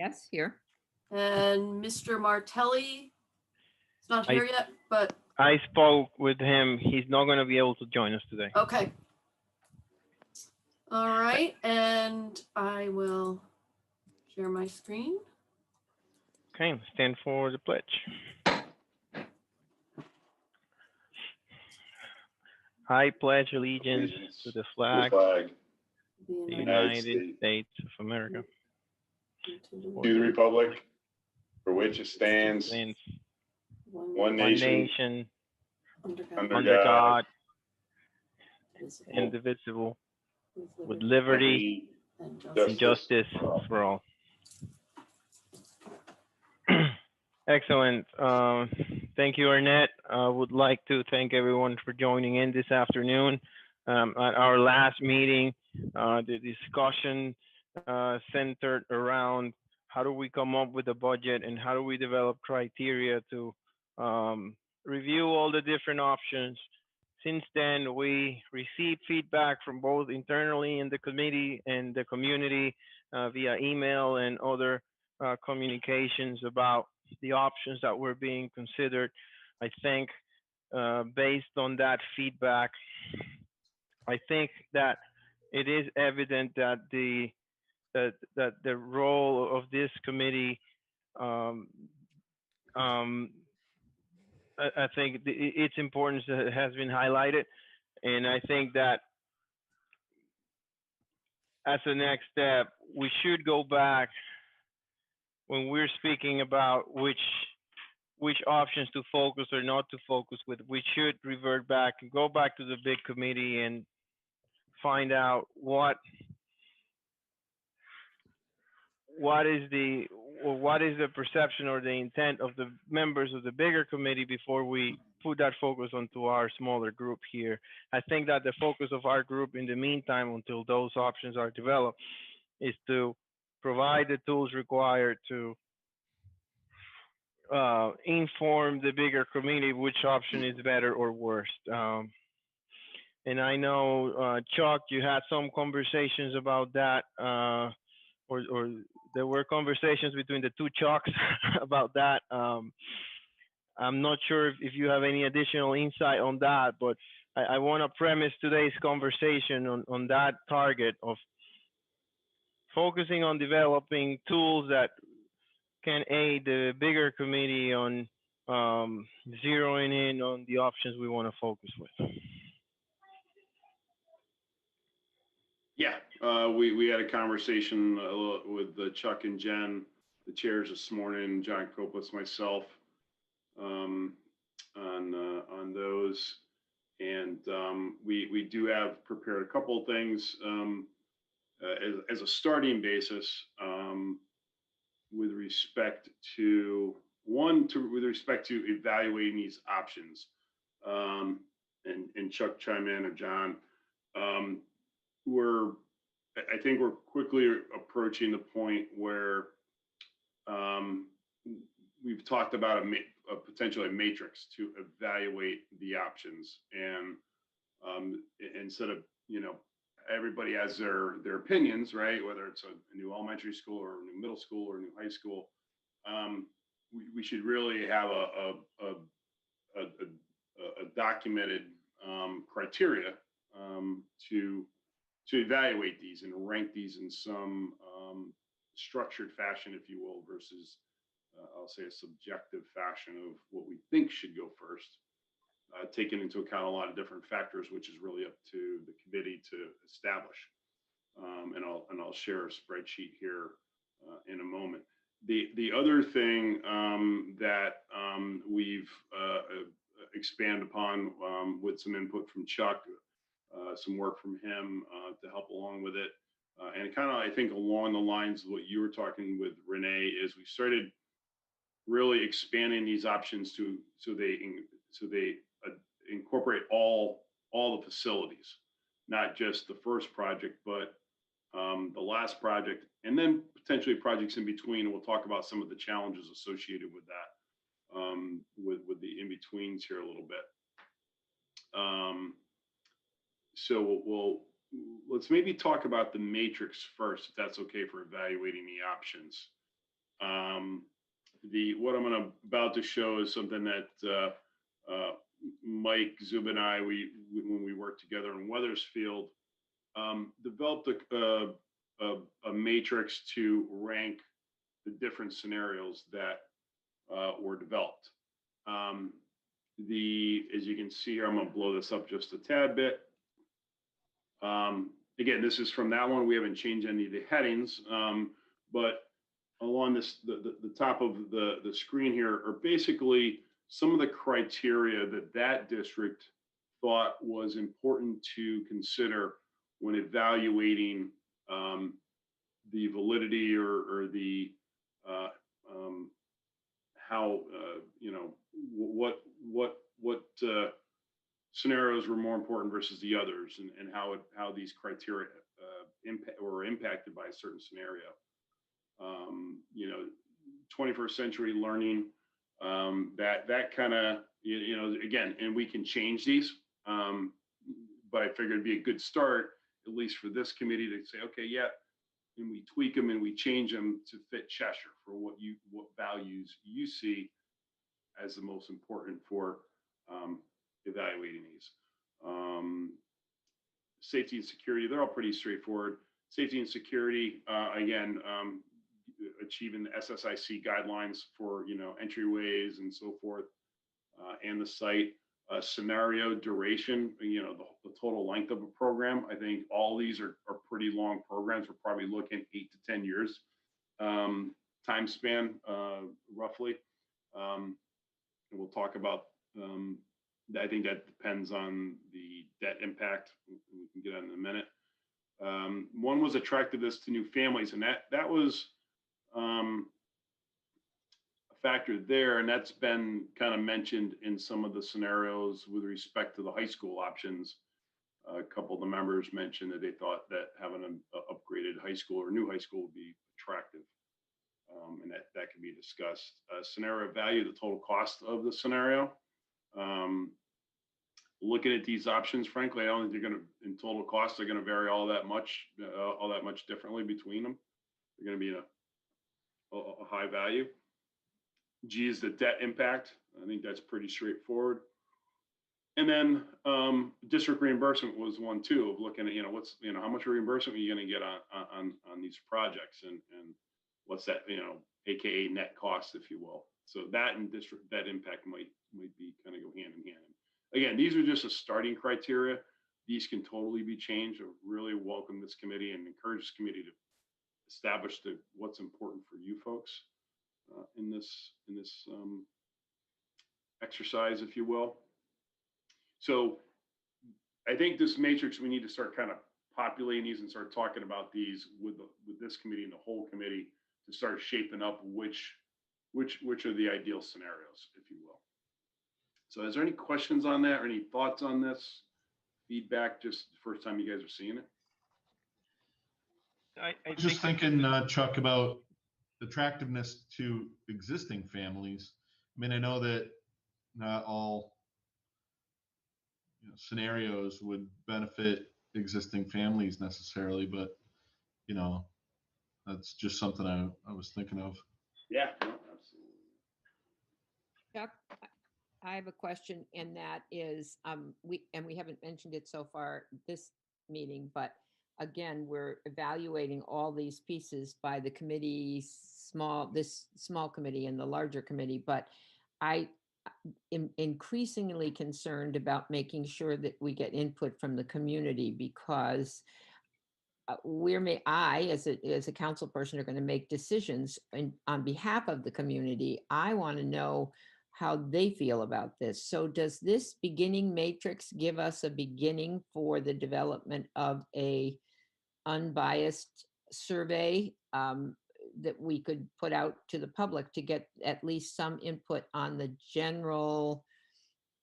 Yes, here. And Mr. Martelli is not here yet, but I spoke with him. He's not going to be able to join us today. okay. All right, and I will share my screen. Okay, stand for the pledge. I pledge allegiance to the flag of the United States of America. To the republic for which it stands, one nation, under God, indivisible, with liberty and justice for all. Excellent. Thank you, Arnett. I would like to thank everyone for joining in this afternoon. At our last meeting, the discussion centered around how do we come up with a budget and how do we develop criteria to review all the different options. Since then, we received feedback from both internally in the committee and the community via email and other communications about the options that were being considered. I think based on that feedback, I think that it is evident that the role of this committee, I think its importance has been highlighted, and I think that as a next step, we should go back when we're speaking about which options to focus or not to focus with. We should revert back and go back to the big committee and find out what is the perception or the intent of the members of the bigger committee before we put that focus onto our smaller group here. I think that the focus of our group in the meantime, until those options are developed, is to provide the tools required to inform the bigger committee which option is better or worse. And I know, Chuck, you had some conversations about that, or there were conversations between the two Chucks about that. I'm not sure if you have any additional insight on that, but I want to premise today's conversation on that target of focusing on developing tools that can aid the bigger committee on zeroing in on the options we want to focus with. Yeah, we had a conversation with Chuck and Jen, the chairs this morning, John Koplis, myself, on those, and we do have prepared a couple of things as a starting basis with respect to evaluating these options, and Chuck chime in or John. I think we're quickly approaching the point where we've talked about potentially a matrix to evaluate the options, and instead of, everybody has their opinions, right? Whether it's a new elementary school or a new middle school or a new high school, we should really have a documented criteria to evaluate these and rank these in some structured fashion, if you will, versus I'll say a subjective fashion of what we think should go first, taking into account a lot of different factors, which is really up to the committee to establish. And I'll share a spreadsheet here in a moment. The other thing that we've expanded upon with some input from Chuck, some work from him to help along with it, and kind of, I think, along the lines of what you were talking with Renee, is we started really expanding these options so they incorporate all the facilities, not just the first project, but the last project, and then potentially projects in between. And we'll talk about some of the challenges associated with that, with the in-betweens here a little bit. So let's maybe talk about the matrix first, if that's okay, for evaluating the options. What I'm about to show is something that Mike Zub and I, when we worked together in Weathersfield, developed a matrix to rank the different scenarios that were developed. As you can see here, I'm going to blow this up just a tad bit. Again, this is from that one. We haven't changed any of the headings, but along the top of the screen here are basically some of the criteria that district thought was important to consider when evaluating the validity or the how what scenarios were more important versus the others, and how these criteria were impacted by a certain scenario. 21st century learning, that kind of, again, and we can change these, but I figured it'd be a good start, at least for this committee, to say, okay, yeah, and we tweak them and we change them to fit Cheshire for what values you see as the most important for evaluating these. Safety and security, they're all pretty straightforward. Safety and security, again, achieving the SSIC guidelines for entryways and so forth, and the site. Scenario duration, the total length of a program. I think all these are pretty long programs. We're probably looking 8 to 10 years time span, roughly. And we'll talk about, I think that depends on the debt impact. We can get on in a minute. One was attractiveness to new families, and that was a factor there, and that's been kind of mentioned in some of the scenarios with respect to the high school options. A couple of the members mentioned that they thought that having an upgraded high school or new high school would be attractive, and that can be discussed. Scenario value, the total cost of the scenario. Looking at these options, frankly, I don't think they're going to, in total cost, they're going to vary all that much differently between them. They're going to be a high value. G is the debt impact. I think that's pretty straightforward. And then district reimbursement was one too, of looking at, how much reimbursement are you going to get on these projects, and what's that, AKA net cost, if you will. So that and district debt impact might be kind of go hand in hand. Again, these are just a starting criteria. These can totally be changed. I really welcome this committee and encourage this committee to establish what's important for you folks in this exercise, if you will. So I think this matrix, we need to start kind of populating these and start talking about these with this committee and the whole committee to start shaping up which are the ideal scenarios, if you will. So is there any questions on that or any thoughts on this? Feedback, just the first time you guys are seeing it? I was just thinking, Chuck, about attractiveness to existing families. I mean, I know that not all scenarios would benefit existing families necessarily, but that's just something I was thinking of. Yeah, no, absolutely. Chuck, I have a question, and that is, we haven't mentioned it so far this meeting, but again, we're evaluating all these pieces by the committee, this small committee and the larger committee, but I am increasingly concerned about making sure that we get input from the community, because I, as a council person, are going to make decisions on behalf of the community. I want to know how they feel about this. So does this beginning matrix give us a beginning for the development of a unbiased survey that we could put out to the public to get at least some input on the general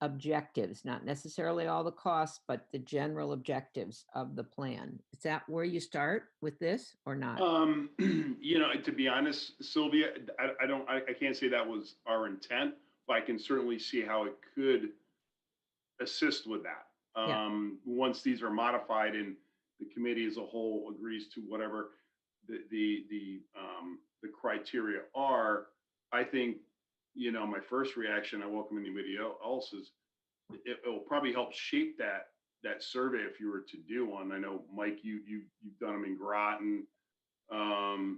objectives, not necessarily all the costs, but the general objectives of the plan? Is that where you start with this or not? To be honest, Sylvia, I can't say that was our intent, but I can certainly see how it could assist with that. Once these are modified and the committee as a whole agrees to whatever the the criteria are, I think, you know, my first reaction, I welcome anybody else, is it will probably help shape that survey if you were to do one. I know, Mike, you've done them in Groton.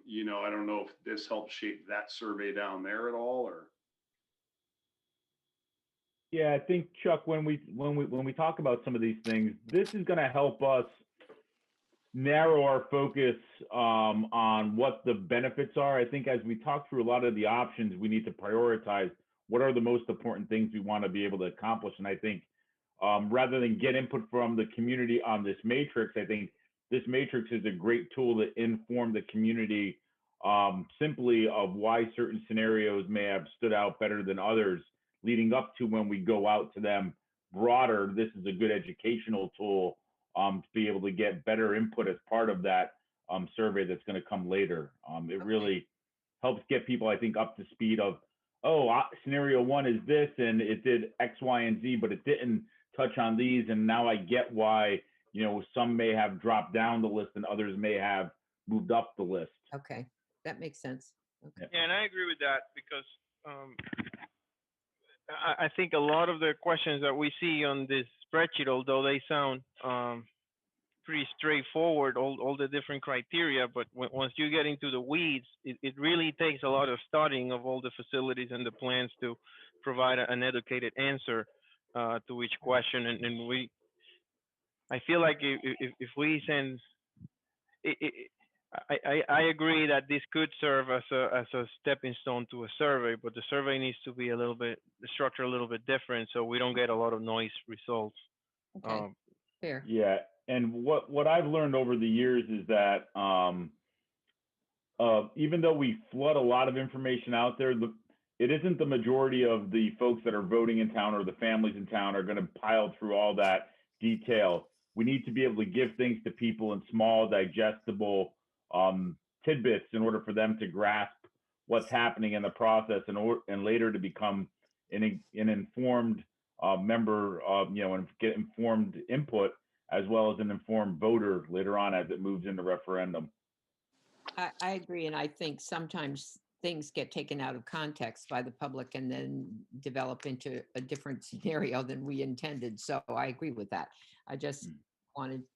You know, I don't know if this helps shape that survey down there at all, or. Yeah, I think, Chuck, when we talk about some of these things, this is going to help us narrow our focus on what the benefits are. I think as we talk through a lot of the options, we need to prioritize what are the most important things we want to be able to accomplish. And I think rather than get input from the community on this matrix, I think this matrix is a great tool to inform the community simply of why certain scenarios may have stood out better than others, leading up to when we go out to them broader. This is a good educational tool to be able to get better input as part of that survey that's going to come later. It really helps get people, I think, up to speed of, oh, scenario one is this, and it did X, Y, and Z, but it didn't touch on these, and now I get why, you know, some may have dropped down the list and others may have moved up the list. Okay, that makes sense. Okay. Yeah, and I agree with that because I think a lot of the questions that we see on this spreadsheet, although they sound pretty straightforward, all the different criteria, but once you get into the weeds, it really takes a lot of studying of all the facilities and the plans to provide an educated answer to each question. And I feel like if we send, I agree that this could serve as a stepping stone to a survey, but the survey needs to be the structure a little bit different so we don't get a lot of noise results. Okay, fair. Yeah, and what I've learned over the years is that even though we flood a lot of information out there, it isn't the majority of the folks that are voting in town or the families in town are going to pile through all that detail. We need to be able to give things to people in small, digestible tidbits in order for them to grasp what's happening in the process and later to become an informed member of, you know, and get informed input as well as an informed voter later on as it moves into referendum. I agree, and I think sometimes things get taken out of context by the public and then develop into a different scenario than we intended. So I agree with that. I just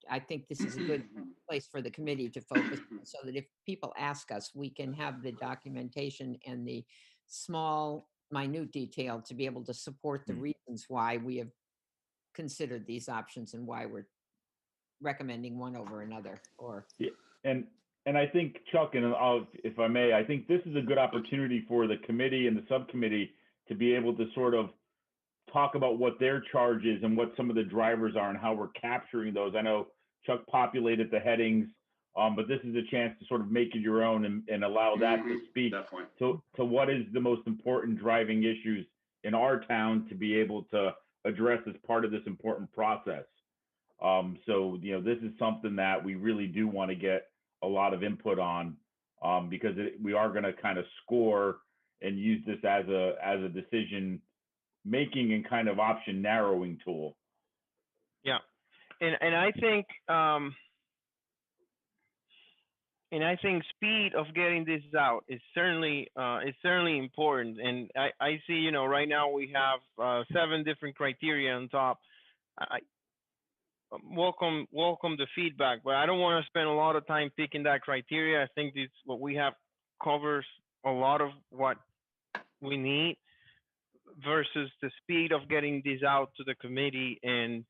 I think this is a good place for the committee to focus on, so that if people ask us, we can have the documentation and the small, minute detail to be able to support the reasons why we have considered these options and why we're recommending one over another. Or yeah, and I think, Chuck, and if I may, I think this is a good opportunity for the committee and the subcommittee to be able to sort of talk about what their charge is and what some of the drivers are and how we're capturing those. I know Chuck populated the headings, but this is a chance to sort of make it your own and allow that to speak to what is the most important driving issues in our town to be able to address as part of this important process. So, you know, this is something that we really do want to get a lot of input on because we are going to kind of score and use this as a decision making and kind of option narrowing tool. Yeah, and I think speed of getting this out is certainly important. And I see, you know, right now we have 7 different criteria on top. I welcome the feedback, but I don't want to spend a lot of time picking that criteria. I think this what we have covers a lot of what we need, versus the speed of getting these out to the committee and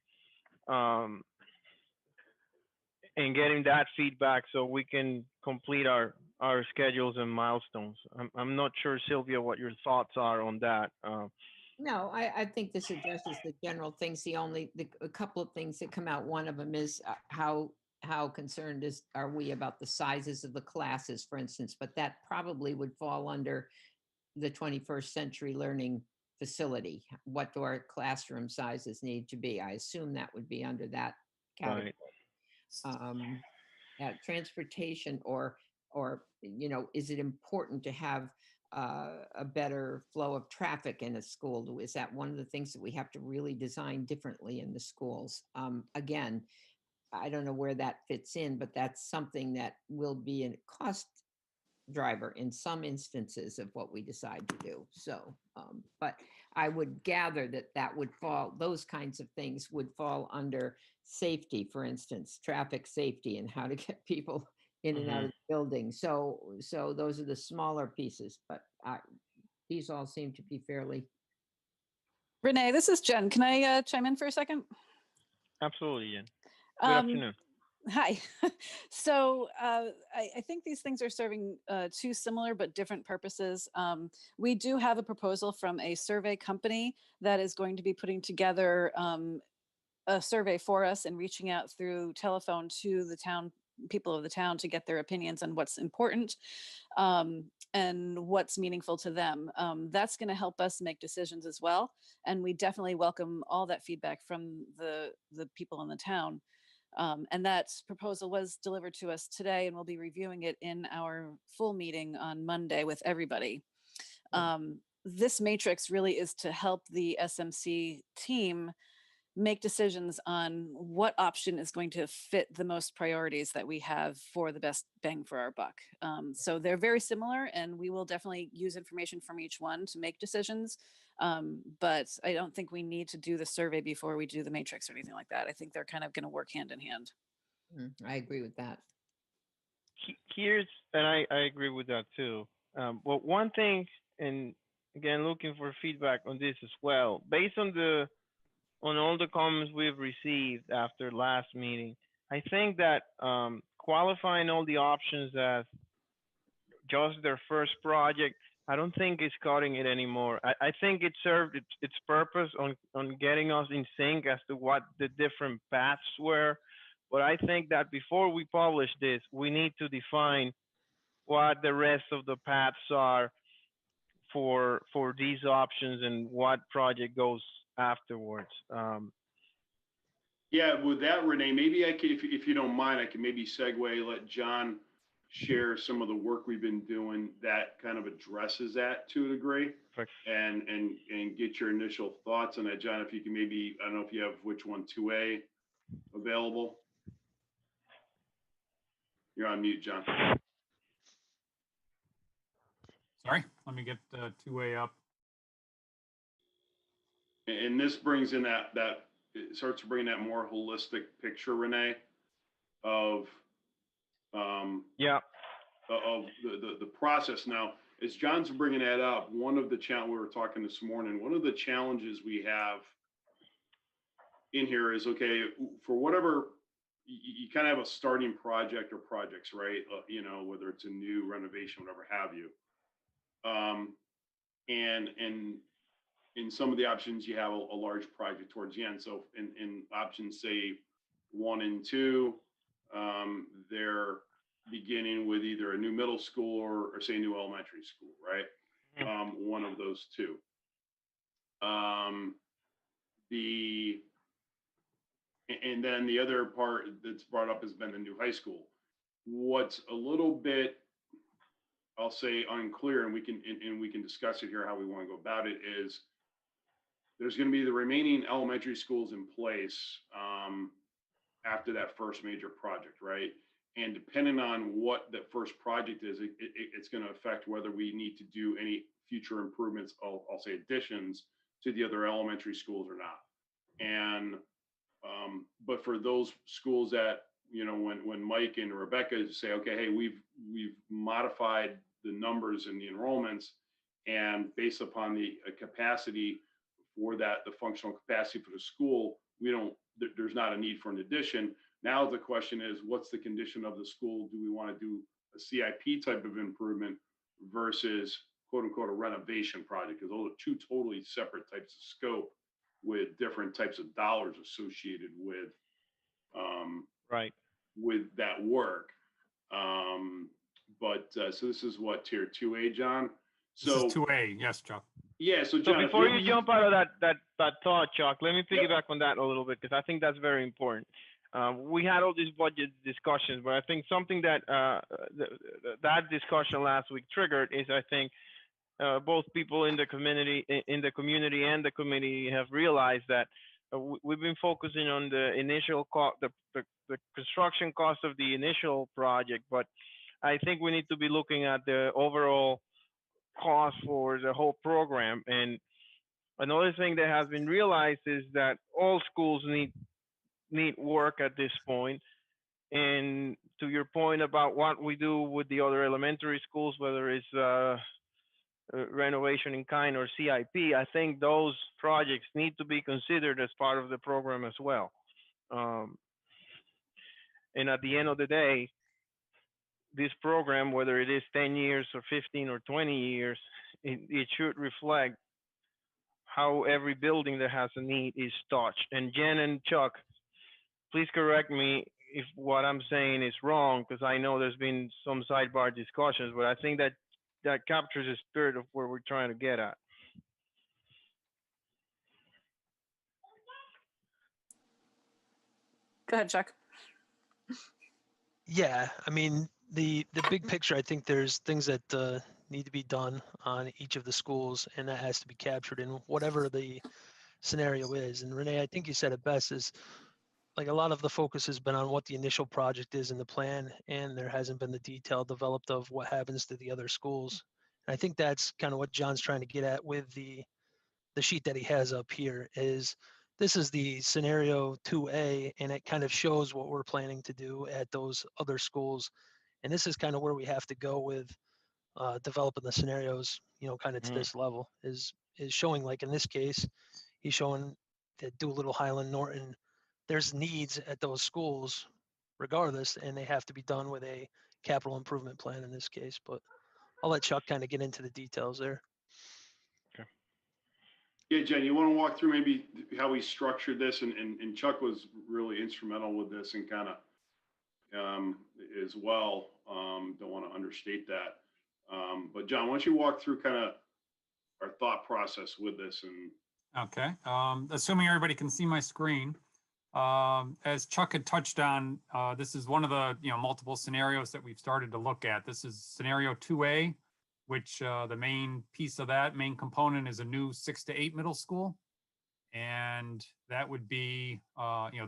getting that feedback so we can complete our schedules and milestones. I'm not sure, Sylvia, what your thoughts are on that. no, I think this addresses the general things. A couple of things that come out. One of them is how concerned are we about the sizes of the classes, for instance, but that probably would fall under the 21st century learning facility. What do our classroom sizes need to be? I assume that would be under that category. Right. Transportation or, you know, is it important to have a better flow of traffic in a school? Is that one of the things that we have to really design differently in the schools? Again, I don't know where that fits in, but that's something that will be a cost driver in some instances of what we decide to do. So, but I would gather that that would fall, those kinds of things would fall under safety, for instance, traffic safety and how to get people in and out of the building. So those are the smaller pieces, but these all seem to be fairly. Renee, this is Jen. Can I chime in for a second? Absolutely, Jen. Good afternoon. Hi. So I think these things are serving two similar but different purposes. We do have a proposal from a survey company that is going to be putting together a survey for us and reaching out through telephone to the town, people of the town, to get their opinions on what's important and what's meaningful to them. That's going to help us make decisions as well. And we definitely welcome all that feedback from the people in the town. And that proposal was delivered to us today, and we'll be reviewing it in our full meeting on Monday with everybody. This matrix really is to help the SMC team make decisions on what option is going to fit the most priorities that we have for the best bang for our buck. So they're very similar, and we will definitely use information from each one to make decisions. But I don't think we need to do the survey before we do the matrix or anything like that. I think they're kind of going to work hand in hand. I agree with that. Here's, and I agree with that too. But one thing, and again, looking for feedback on this as well, based on all the comments we've received after last meeting, I think that qualifying all the options as just their first project, I don't think it's cutting it anymore. I think it served its purpose on getting us in sync as to what the different paths were. But I think that before we publish this, we need to define what the rest of the paths are for these options and what project goes afterwards. Yeah, with that, Renee, maybe I could, if you don't mind, I can maybe segue, let John share some of the work we've been doing that kind of addresses that to a degree. Perfect. And get your initial thoughts on that. John, if you can maybe, I don't know if you have which one, 2A available. You're on mute, John. Sorry, let me get 2A up. And this brings in that it starts to bring that more holistic picture, Renee, of of the process. Now, as John's bringing that up, one of the we were talking this morning, one of the challenges we have in here is, okay, for whatever, you kind of have a starting project or projects, right? You know, whether it's a new renovation, whatever have you. And in some of the options, you have a large project towards the end. So in options, say 1 and 2, they're beginning with either a new middle school or say new elementary school, right? One of those two. And then the other part that's brought up has been the new high school. What's a little bit, I'll say, unclear, and we can discuss it here how we want to go about it, is there's going to be the remaining elementary schools in place after that first major project, right? And depending on what that first project is, it's going to affect whether we need to do any future improvements, I'll say additions to the other elementary schools or not. And but for those schools that, you know, when Mike and Rebecca say, okay, hey, we've modified the numbers and the enrollments, and based upon the capacity for that, the functional capacity for the school, there's not a need for an addition. Now the question is, what's the condition of the school? Do we want to do a CIP type of improvement versus quote unquote a renovation project? Because those are two totally separate types of scope with different types of dollars associated with right, with that work. So this is what, tier 2A, John? So This is 2A, yes, Chuck. Yeah, so so John, before you jump out of that thought, Chuck, let me piggyback on that a little bit, because I think that's very important. We had all these budget discussions, but I think something that that discussion last week triggered is, I think, both people in the community and the committee have realized that we've been focusing on the initial cost, the construction cost of the initial project, but I think we need to be looking at the overall cost for the whole program. And another thing that has been realized is that all schools need work at this point. And to your point about what we do with the other elementary schools, whether it's renovation in kind or CIP, I think those projects need to be considered as part of the program as well. And at the end of the day, this program, whether it is 10 years or 15 or 20 years, it should reflect how every building that has a need is touched. And Jen and Chuck, please correct me if what I'm saying is wrong, because I know there's been some sidebar discussions, but I think that captures the spirit of where we're trying to get at. Go ahead, Chuck. Yeah, I mean, the big picture, I think there's things that need to be done on each of the schools, and that has to be captured in whatever the scenario is. And Renee, I think you said it best, is like a lot of the focus has been on what the initial project is in the plan, and there hasn't been the detail developed of what happens to the other schools. And I think that's kind of what John's trying to get at with the sheet that he has up here. Is this is the scenario 2A, and it kind of shows what we're planning to do at those other schools. And this is kind of where we have to go with developing the scenarios, you know, kind of to this level, is showing, like in this case, he's showing that Doolittle, Highland, Norton, there's needs at those schools regardless, and they have to be done with a capital improvement plan in this case. But I'll let Chuck kind of get into the details there. Yeah, Jen, you want to walk through maybe how we structured this, and Chuck was really instrumental with this and kind of as well. Don't want to understate that. But John, why don't you walk through kind of our thought process with this? And Okay, assuming everybody can see my screen. As Chuck had touched on, this is one of the multiple scenarios that we've started to look at. This is scenario 2A, which the main piece of that main component is a new 6 to 8 middle school. And that would be,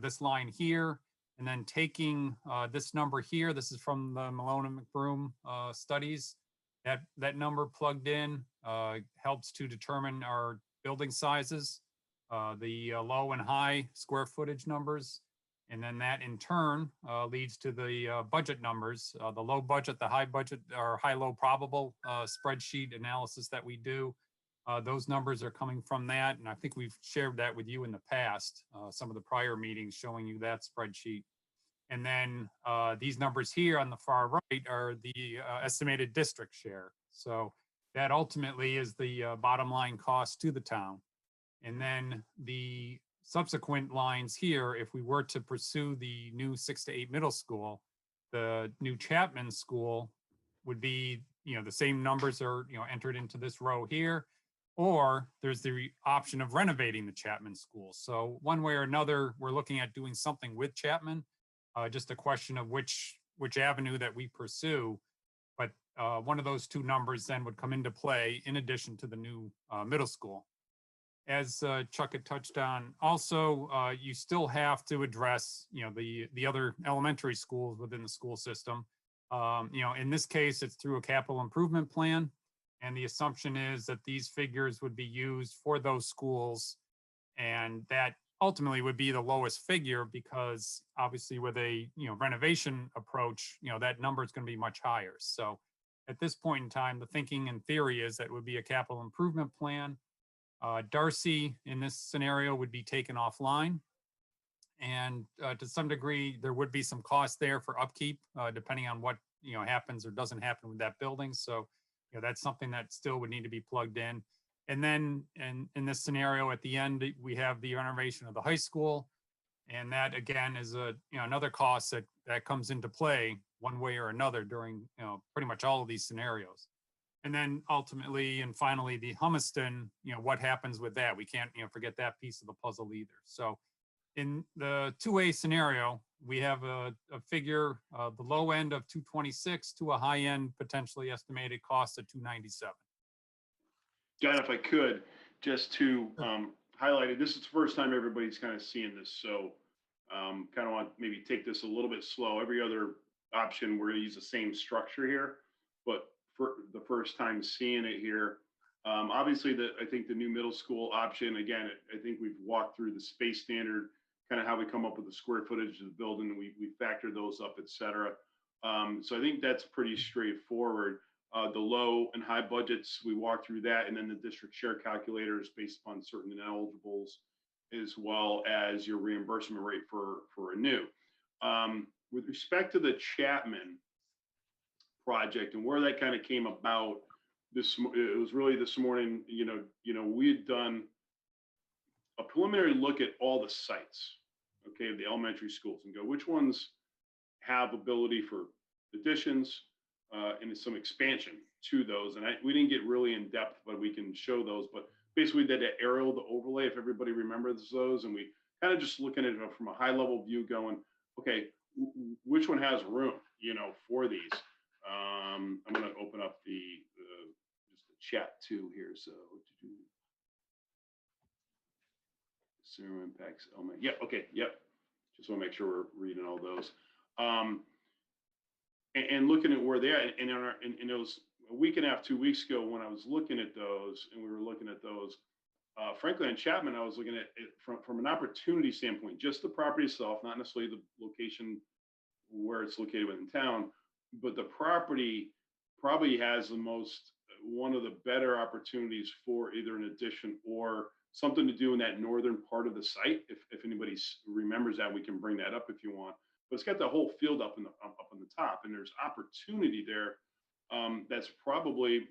this line here, and then taking this number here. This is from the Malone and McBroom studies. That number plugged in helps to determine our building sizes, the low and high square footage numbers. And then that in turn leads to the budget numbers, the low budget, the high budget, or high-low probable spreadsheet analysis that we do. Those numbers are coming from that. And I think we've shared that with you in the past, some of the prior meetings showing you that spreadsheet. And then these numbers here on the far right are the estimated district share. So that ultimately is the bottom line cost to the town. And then the subsequent lines here, if we were to pursue the new 6 to 8 middle school, the new Chapman school would be, the same numbers are, entered into this row here, or there's the option of renovating the Chapman school. So one way or another, we're looking at doing something with Chapman, just a question of which avenue that we pursue. But one of those two numbers then would come into play in addition to the new middle school. As Chuck had touched on, also, you still have to address, the other elementary schools within the school system. In this case, it's through a capital improvement plan. And the assumption is that these figures would be used for those schools. And that ultimately would be the lowest figure, because obviously with a, renovation approach, that number is going to be much higher. So at this point in time, the thinking and theory is that it would be a capital improvement plan. Darcy in this scenario would be taken offline, and to some degree there would be some cost there for upkeep, depending on what happens or doesn't happen with that building. So that's something that still would need to be plugged in. And then in this scenario at the end, we have the renovation of the high school, and that again is a another cost that comes into play one way or another during pretty much all of these scenarios. And then ultimately and finally, the Humiston, what happens with that? We can't, forget that piece of the puzzle either. So in the 2A scenario, we have a figure of the low end of 226 to a high end potentially estimated cost of 297. John, if I could, just to highlight it, this is the first time everybody's kind of seeing this. So kind of want maybe take this a little bit slow. Every other option, we're going to use the same structure here, but for the first time seeing it here. Obviously, I think the new middle school option, again, I think we've walked through the space standard, kind of how we come up with the square footage of the building, and we factor those up, et cetera. So I think that's pretty straightforward. The low and high budgets, we walk through that, and then the district share calculators based upon certain ineligibles, as well as your reimbursement rate for a new. With respect to the Chapman project and where that kind of came about, it was really this morning. We had done a preliminary look at all the sites, okay, of the elementary schools, and go which ones have ability for additions and some expansion to those. And we didn't get really in depth, but we can show those. But basically, we did an aerial, the overlay, if everybody remembers those, and we kind of just looking at it from a high level view, going, okay, which one has room, for these. I'm going to open up just the chat too here. So zero impacts element. Yep. Okay. Yep. Just want to make sure we're reading all those. And looking at where they are, and it was a week and a half, 2 weeks ago when I was looking at those, and we were looking at those. Frankly, on Chapman, I was looking at it from an opportunity standpoint, just the property itself, not necessarily the location where it's located within town, but the property probably has one of the better opportunities for either an addition or something to do in that northern part of the site. If anybody remembers that, we can bring that up if you want. But it's got the whole field up on the top, and there's opportunity there that's probably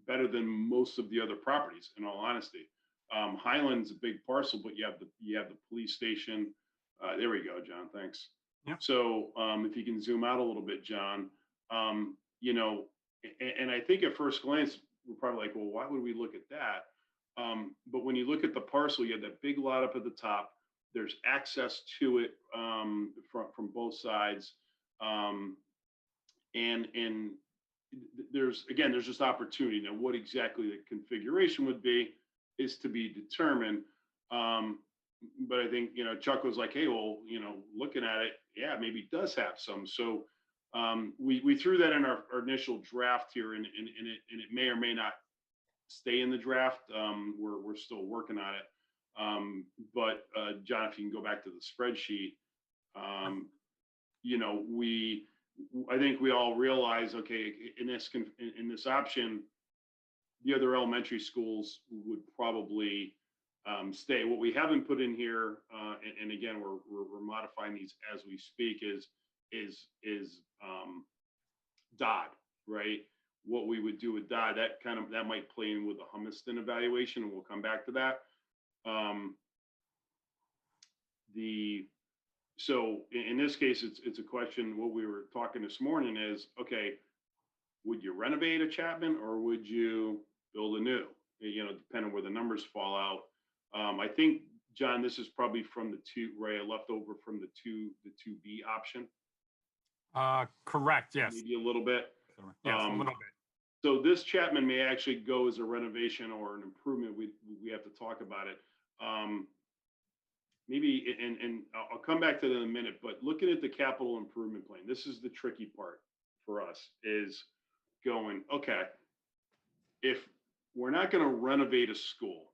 better than most of the other properties, in all honesty. Highland's a big parcel, but you have the police station. There we go, John. Thanks. Yep. So if you can zoom out a little bit, John, and I think at first glance we're probably like, well, why would we look at that? But when you look at the parcel, you have that big lot up at the top. There's access to it from both sides, and there's just opportunity. Now, what exactly the configuration would be is to be determined. But I think Chuck was like, hey, well, looking at it, yeah, maybe it does have some. So we threw that in our initial draft here, and it may or may not stay in the draft. We're still working on it. But John, if you can go back to the spreadsheet, I think we all realize, okay, in this option, the other elementary schools would probably stay. What we haven't put in here, and again, we're modifying these as we speak, is Dodd, right? What we would do with Dodd, that might play in with the Humiston evaluation, and we'll come back to that. So in this case, it's a question. What we were talking this morning is, okay, would you renovate a Chapman or would you build a new? Depending on where the numbers fall out. I think, John, this is probably from the left over from the 2B option. Correct. Yes. Maybe a little bit. Yes, a little bit. So this Chapman may actually go as a renovation or an improvement. We have to talk about it. Maybe, and I'll come back to that in a minute, but looking at the capital improvement plan, this is the tricky part for us, is going, okay, if we're not going to renovate a school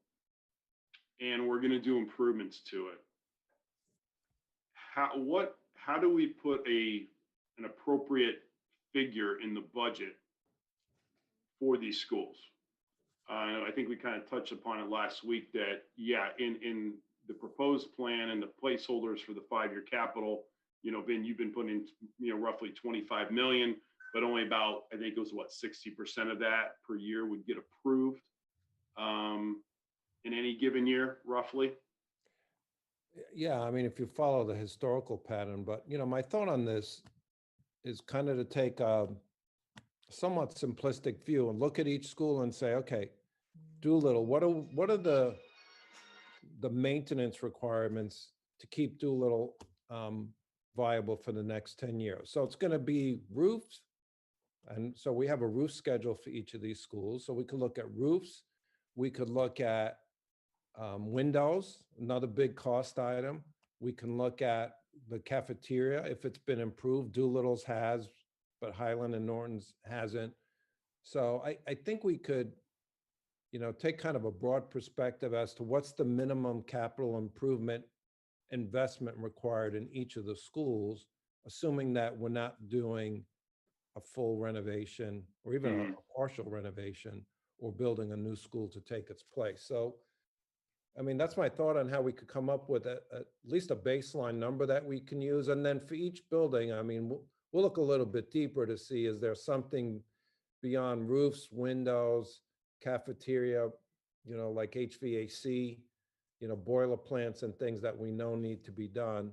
and we're going to do improvements to it, how do we put an appropriate figure in the budget for these schools? I think we kind of touched upon it last week that, yeah, in the proposed plan and the placeholders for the 5-year capital, Ben, you've been putting in, roughly 25 million, but only about, I think it was 60% of that per year would get approved in any given year, roughly. Yeah, I mean, if you follow the historical pattern, but my thought on this is kind of to take a somewhat simplistic view and look at each school and say, okay, Doolittle, what are the maintenance requirements to keep Doolittle viable for the next 10 years? So it's going to be roofs. And so we have a roof schedule for each of these schools. So we could look at roofs. We could look at windows, another big cost item. We can look at the cafeteria, if it's been improved. Doolittle's has, but Highland and Norton's hasn't. So I think we could, take kind of a broad perspective as to what's the minimum capital improvement investment required in each of the schools, assuming that we're not doing a full renovation or even a partial renovation or building a new school to take its place. So, I mean, that's my thought on how we could come up with at least a baseline number that we can use. And then for each building, I mean, we'll look a little bit deeper to see, is there something beyond roofs, windows, cafeteria, like HVAC, boiler plants and things that we know need to be done.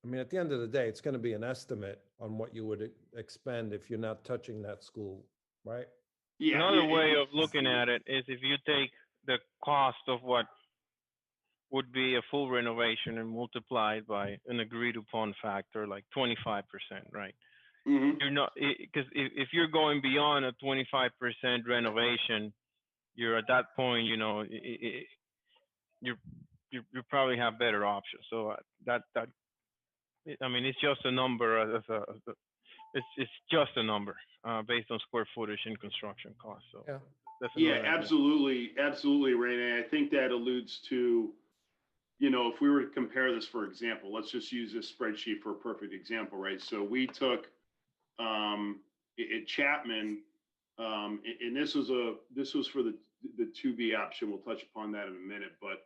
I mean, at the end of the day, it's going to be an estimate on what you would expend if you're not touching that school, right? Yeah. Another way of looking at it is if you take the cost of what would be a full renovation and multiply it by an agreed upon factor, like 25%, right? You're not, because if you're going beyond a 25% renovation, you're at that point, you probably have better options. So I mean, it's just a number. It's just a number based on square footage and construction costs. So yeah, yeah, absolutely, Renee. I think that alludes to, if we were to compare this, for example, let's just use this spreadsheet for a perfect example, right? So we took at Chapman, and this was for the 2B option. We'll touch upon that in a minute, but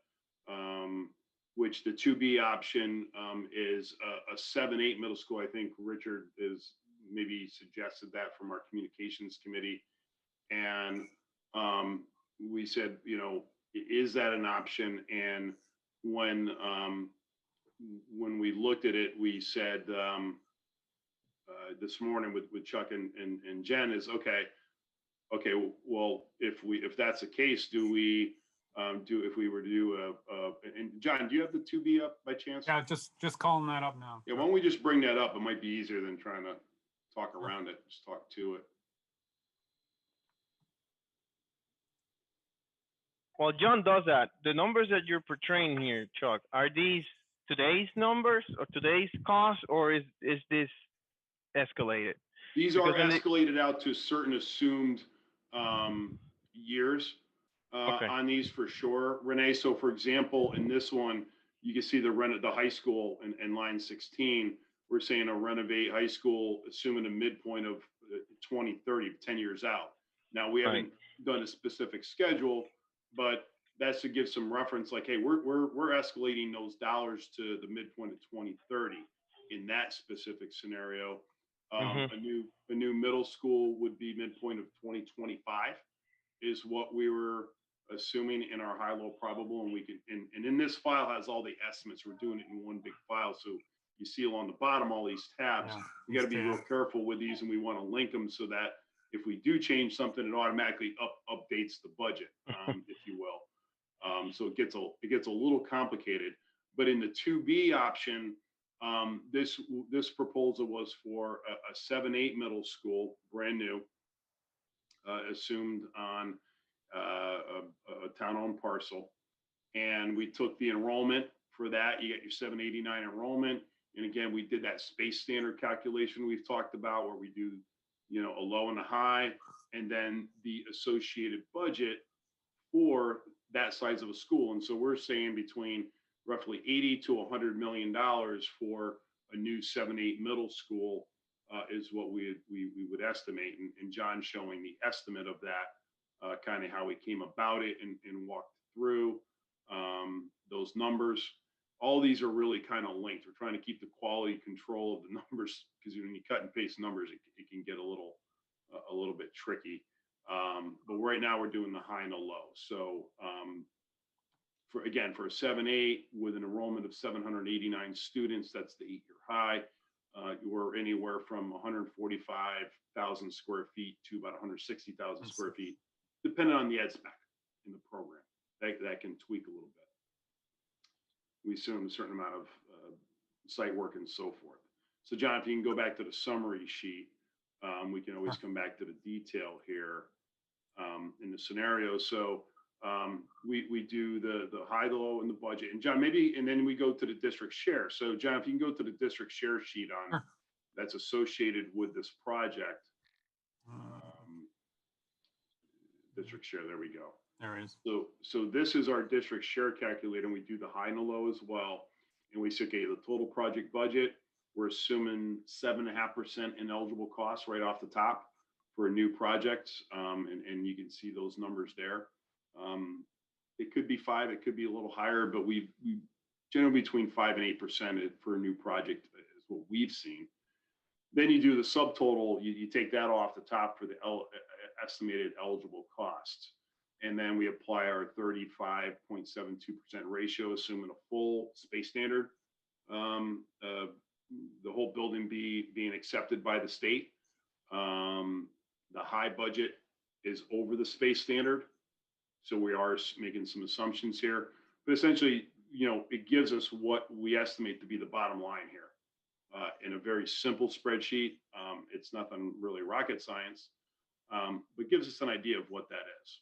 which the 2B option is a 7-8 middle school. I think Richard is maybe suggested that from our communications committee. And we said, is that an option? And when we looked at it, we said this morning with Chuck and Jen is okay, well, if that's the case, if we were to do and John, do you have the 2B up by chance? Yeah, just calling that up now. Yeah, why don't we just bring that up? It might be easier than trying to talk around it. Just talk to it. Well, John does that. The numbers that you're portraying here, Chuck, are these today's numbers or today's cost, or is this escalated? These are escalated out to certain assumed years on these for sure, Renee. So for example, in this one, you can see the high school in line 16. We're saying a renovate high school, assuming a midpoint of 2030, 10 years out. Now we haven't done a specific schedule, but that's to give some reference. Like, hey, we're escalating those dollars to the midpoint of 2030 in that specific scenario. A new middle school would be midpoint of 2025 is what we were assuming in our high-low probable, and we can and in this file has all the estimates. We're doing it in one big file, so you see along the bottom all these tabs. You got to be real careful with these, and we want to link them so that if we do change something, it automatically updates the budget, if you will. So it gets a little complicated. But in the 2B option, this proposal was for a 7-8 middle school, brand new, assumed on a town-owned parcel. And we took the enrollment for that. You get your 789 enrollment. And again, we did that space standard calculation we've talked about where we do, a low and a high, and then the associated budget for that size of a school. And so we're saying between roughly $80 to $100 million for a new 7-8 middle school is what we would estimate. And John's showing the estimate of that, kind of how we came about it and walked through those numbers. All these are really kind of linked. We're trying to keep the quality control of the numbers, because when you cut and paste numbers, it can get a little bit tricky. But right now we're doing the high and the low. So for a 7-8 with an enrollment of 789 students, that's the 8-year high. We're anywhere from 145,000 square feet to about 160,000 square feet, depending on the ed spec in the program. That can tweak a little bit. We assume a certain amount of site work and so forth. So John, if you can go back to the summary sheet, we can always come back to the detail here in the scenario. So We do the high, the low, and the budget. And John, maybe, and then we go to the district share. So John, if you can go to the district share sheet on Sure. that's associated with this project. District share, there we go. There it is. So this is our district share calculator, and we do the high and the low as well. And we say, okay, the total project budget, we're assuming 7.5% ineligible costs right off the top for new projects. And you can see those numbers there. It could be 5, it could be a little higher, but we generally between 5 and 8% for a new project is what we've seen. Then you do the subtotal, you take that off the top for the estimated eligible costs. And then we apply our 35.72% ratio, assuming a full space standard. The whole building being accepted by the state. The high budget is over the space standard. So we are making some assumptions here, but essentially, it gives us what we estimate to be the bottom line here. In a very simple spreadsheet. It's nothing really rocket science, but gives us an idea of what that is.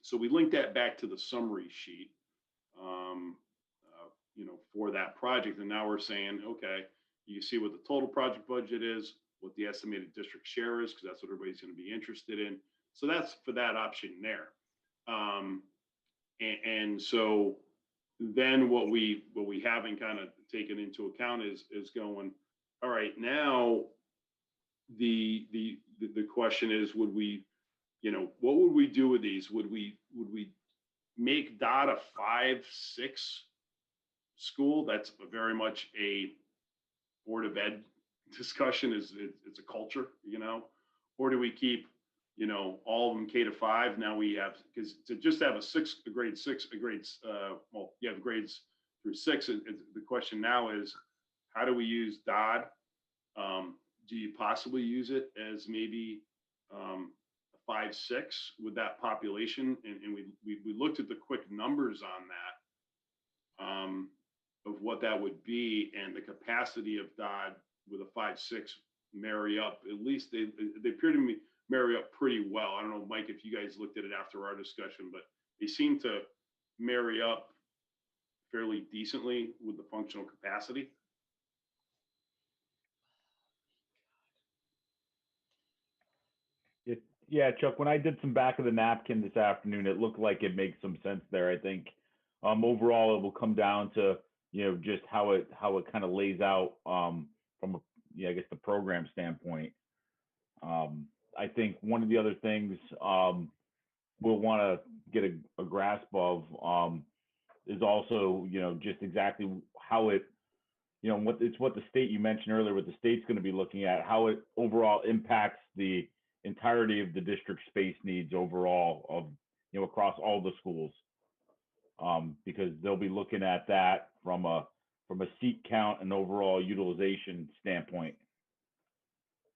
So we link that back to the summary sheet, for that project. And now we're saying, okay, you see what the total project budget is, what the estimated district share is, because that's what everybody's going to be interested in. So that's for that option there. And so then what we haven't kind of taken into account is going, all right, now the question is, would we, what would we do with these? Would we make DOT a 5-6 school? That's very much a Board of Ed discussion. It's a culture, or do we keep, all of them K-5? Now we have, because to just have a grade 6, well, you have grades through 6. The question now is, how do we use DOD? Do you possibly use it as maybe a 5-6 with that population? And we looked at the quick numbers on that, of what that would be, and the capacity of DOD with a 5-6 marry up. At least they appear to me marry up pretty well. I don't know, Mike, if you guys looked at it after our discussion, but they seem to marry up fairly decently with the functional capacity. Yeah, Chuck, when I did some back of the napkin this afternoon, it looked like it makes some sense there. I think overall it will come down to, just how it kind of lays out from I guess the program standpoint. I think one of the other things we'll want to get a grasp of is also, just exactly how it, what the state, you mentioned earlier, what the state's going to be looking at, how it overall impacts the entirety of the district space needs overall of, across all the schools. Because they'll be looking at that from a seat count and overall utilization standpoint.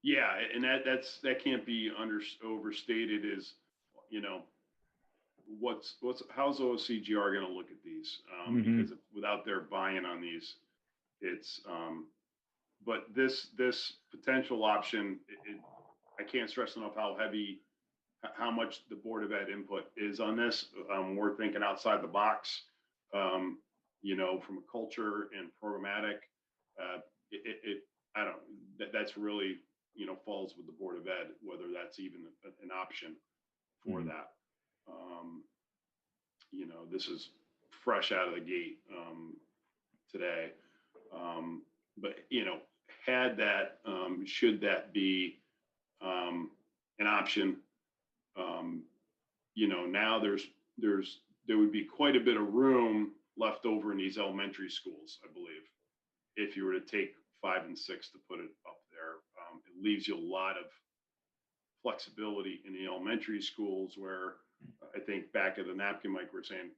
Yeah, and that can't be overstated. Is how's OCGR going to look at these? Because without their buy-in on these, it's but this potential option, I can't stress enough how much the Board of Ed input is on this. We're thinking outside the box, from a culture and programmatic. That's really, falls with the Board of Ed, whether that's even an option for that. This is fresh out of the gate today. But, had that, should that be an option, now there would be quite a bit of room left over in these elementary schools, I believe, if you were to take 5 and 6 to put it up there. It leaves you a lot of flexibility in the elementary schools, where I think back of the napkin, Mike, we're saying,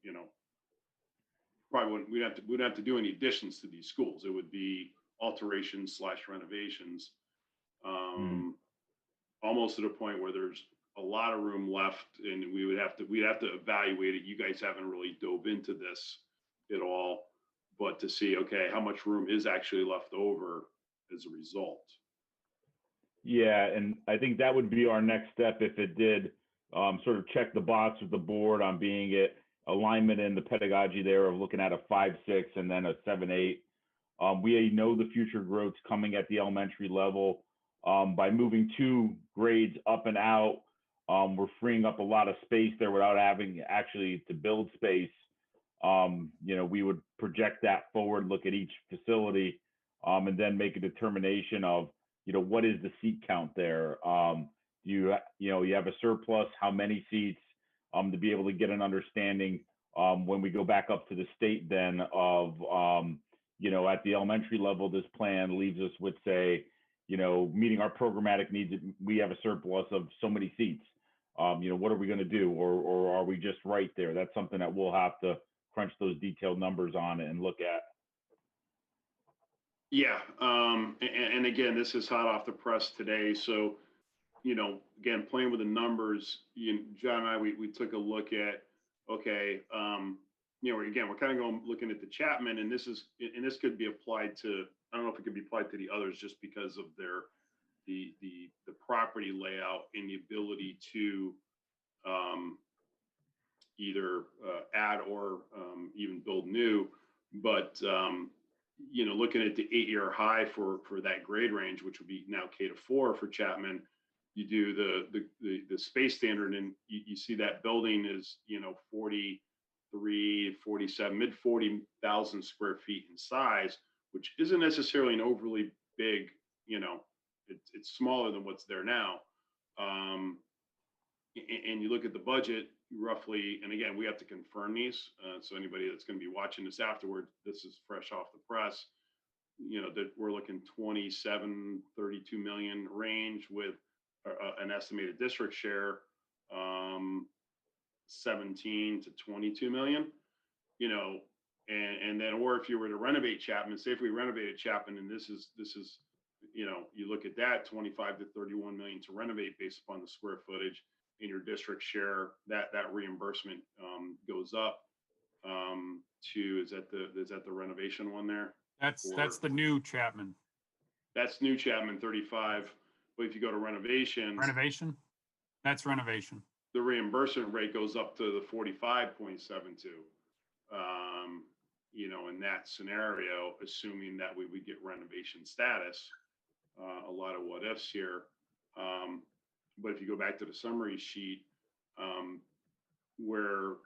probably we'd have to do any additions to these schools. It would be alterations / renovations, almost to the point where there's a lot of room left, and we'd have to evaluate it. You guys haven't really dove into this at all, but to see, okay, how much room is actually left over as a result. Yeah, and I think that would be our next step if it did sort of check the box with the board on being it alignment in the pedagogy there of looking at a 5-6 and then a 7-8. We know the future growth's coming at the elementary level. By moving 2 grades up and out, we're freeing up a lot of space there without having actually to build space. We would project that forward, look at each facility, and then make a determination of, what is the seat count there? You have a surplus, how many seats, to be able to get an understanding when we go back up to the state then of, at the elementary level, this plan leaves us with, say, meeting our programmatic needs, we have a surplus of so many seats. What are we going to do? Or are we just right there? That's something that we'll have to crunch those detailed numbers on and look at. Yeah. And again, this is hot off the press today. So, again, playing with the numbers, John and I, we took a look at, okay, again, we're kind of looking at the Chapman, and this could be applied to, I don't know if it could be applied to the others just because of the property layout and the ability to either add or even build new. But, looking at the 8-year high for that grade range, which would be now K-4 for Chapman, you do the space standard, and you see that building is 43, 47, mid 40,000 square feet in size, which isn't necessarily an overly big, it's smaller than what's there now. And you look at the budget roughly, and again, we have to confirm these. So anybody that's going to be watching this afterward, this is fresh off the press, that we're looking 27, 32 million range with an estimated district share, 17 to 22 million, and then, or if you were to renovate Chapman, say if we renovated Chapman, and this is, you look at that 25 to 31 million to renovate based upon the square footage in your district share, that reimbursement goes up to, is that the renovation one there? That's the new Chapman. That's new Chapman 35. But if you go to renovation, that's renovation. The reimbursement rate goes up to the 45.72. In that scenario, assuming that we would get renovation status, a lot of what ifs here. But if you go back to the summary sheet, where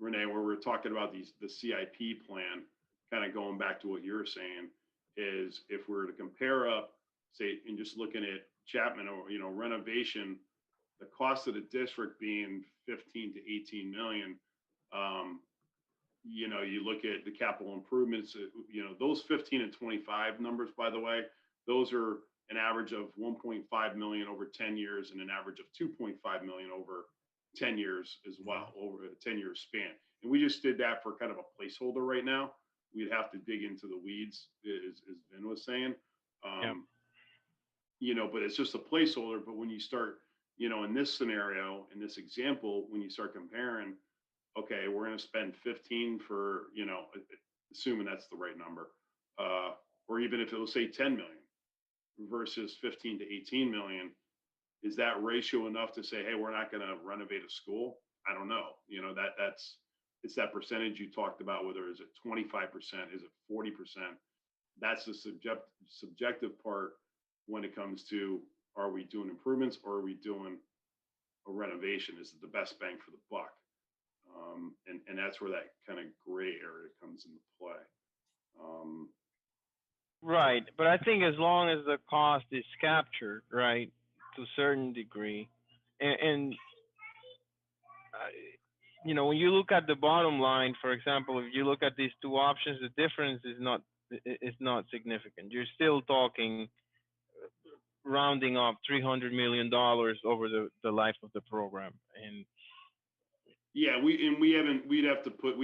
Renee, where we're talking about the CIP plan, kind of going back to what you're saying, is if we're to compare up, say, and just looking at Chapman or renovation, the cost of the district being 15 to 18 million. You look at the capital improvements, those 15 and 25 numbers, by the way, those are an average of 1.5 million over 10 years and an average of 2.5 million over 10 years as well, over a 10-year span. And we just did that for kind of a placeholder right now. We'd have to dig into the weeds, as Vin was saying. But it's just a placeholder. But when you start, in this scenario, in this example, when you start comparing, okay, we're going to spend 15 for, assuming that's the right number, or even if it will say 10 million versus 15 to 18 million, is that ratio enough to say, hey, we're not going to renovate a school? I don't know. It's that percentage you talked about, whether is it 25%, is it 40%? That's the subjective part when it comes to, are we doing improvements or are we doing a renovation? Is it the best bang for the buck? And that's where that kind of gray area comes into play. Right, but I think as long as the cost is captured, right, to a certain degree, and when you look at the bottom line, for example, if you look at these two options, the difference is not significant. You're still talking rounding up $300 million over the life of the program. And yeah, we'd have to put,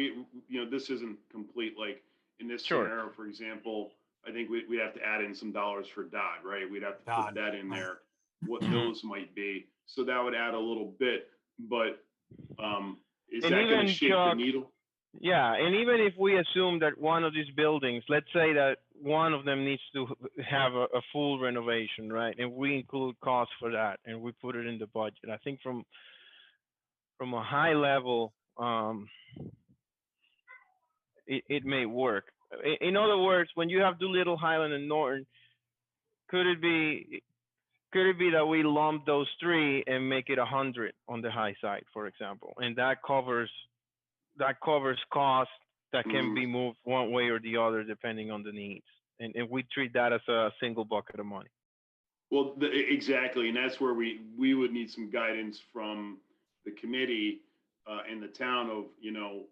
this isn't complete. Like in this scenario, for example, I think we'd have to add in some dollars for DOD, right? We'd have to put that in there, what those might be. So that would add a little bit, but is that going to shake the needle? Yeah, and even if we assume that one of these buildings, let's say that one of them needs to have a full renovation, right? And we include costs for that, and we put it in the budget. I think from a high level, it may work. In other words, when you have Doolittle, Highland, and Norton, could it be that we lump those three and make it 100 on the high side, for example, and that covers costs that can be moved one way or the other depending on the needs, and we treat that as a single bucket of money. Well, exactly, and that's where we would need some guidance from the committee in the town of, you know,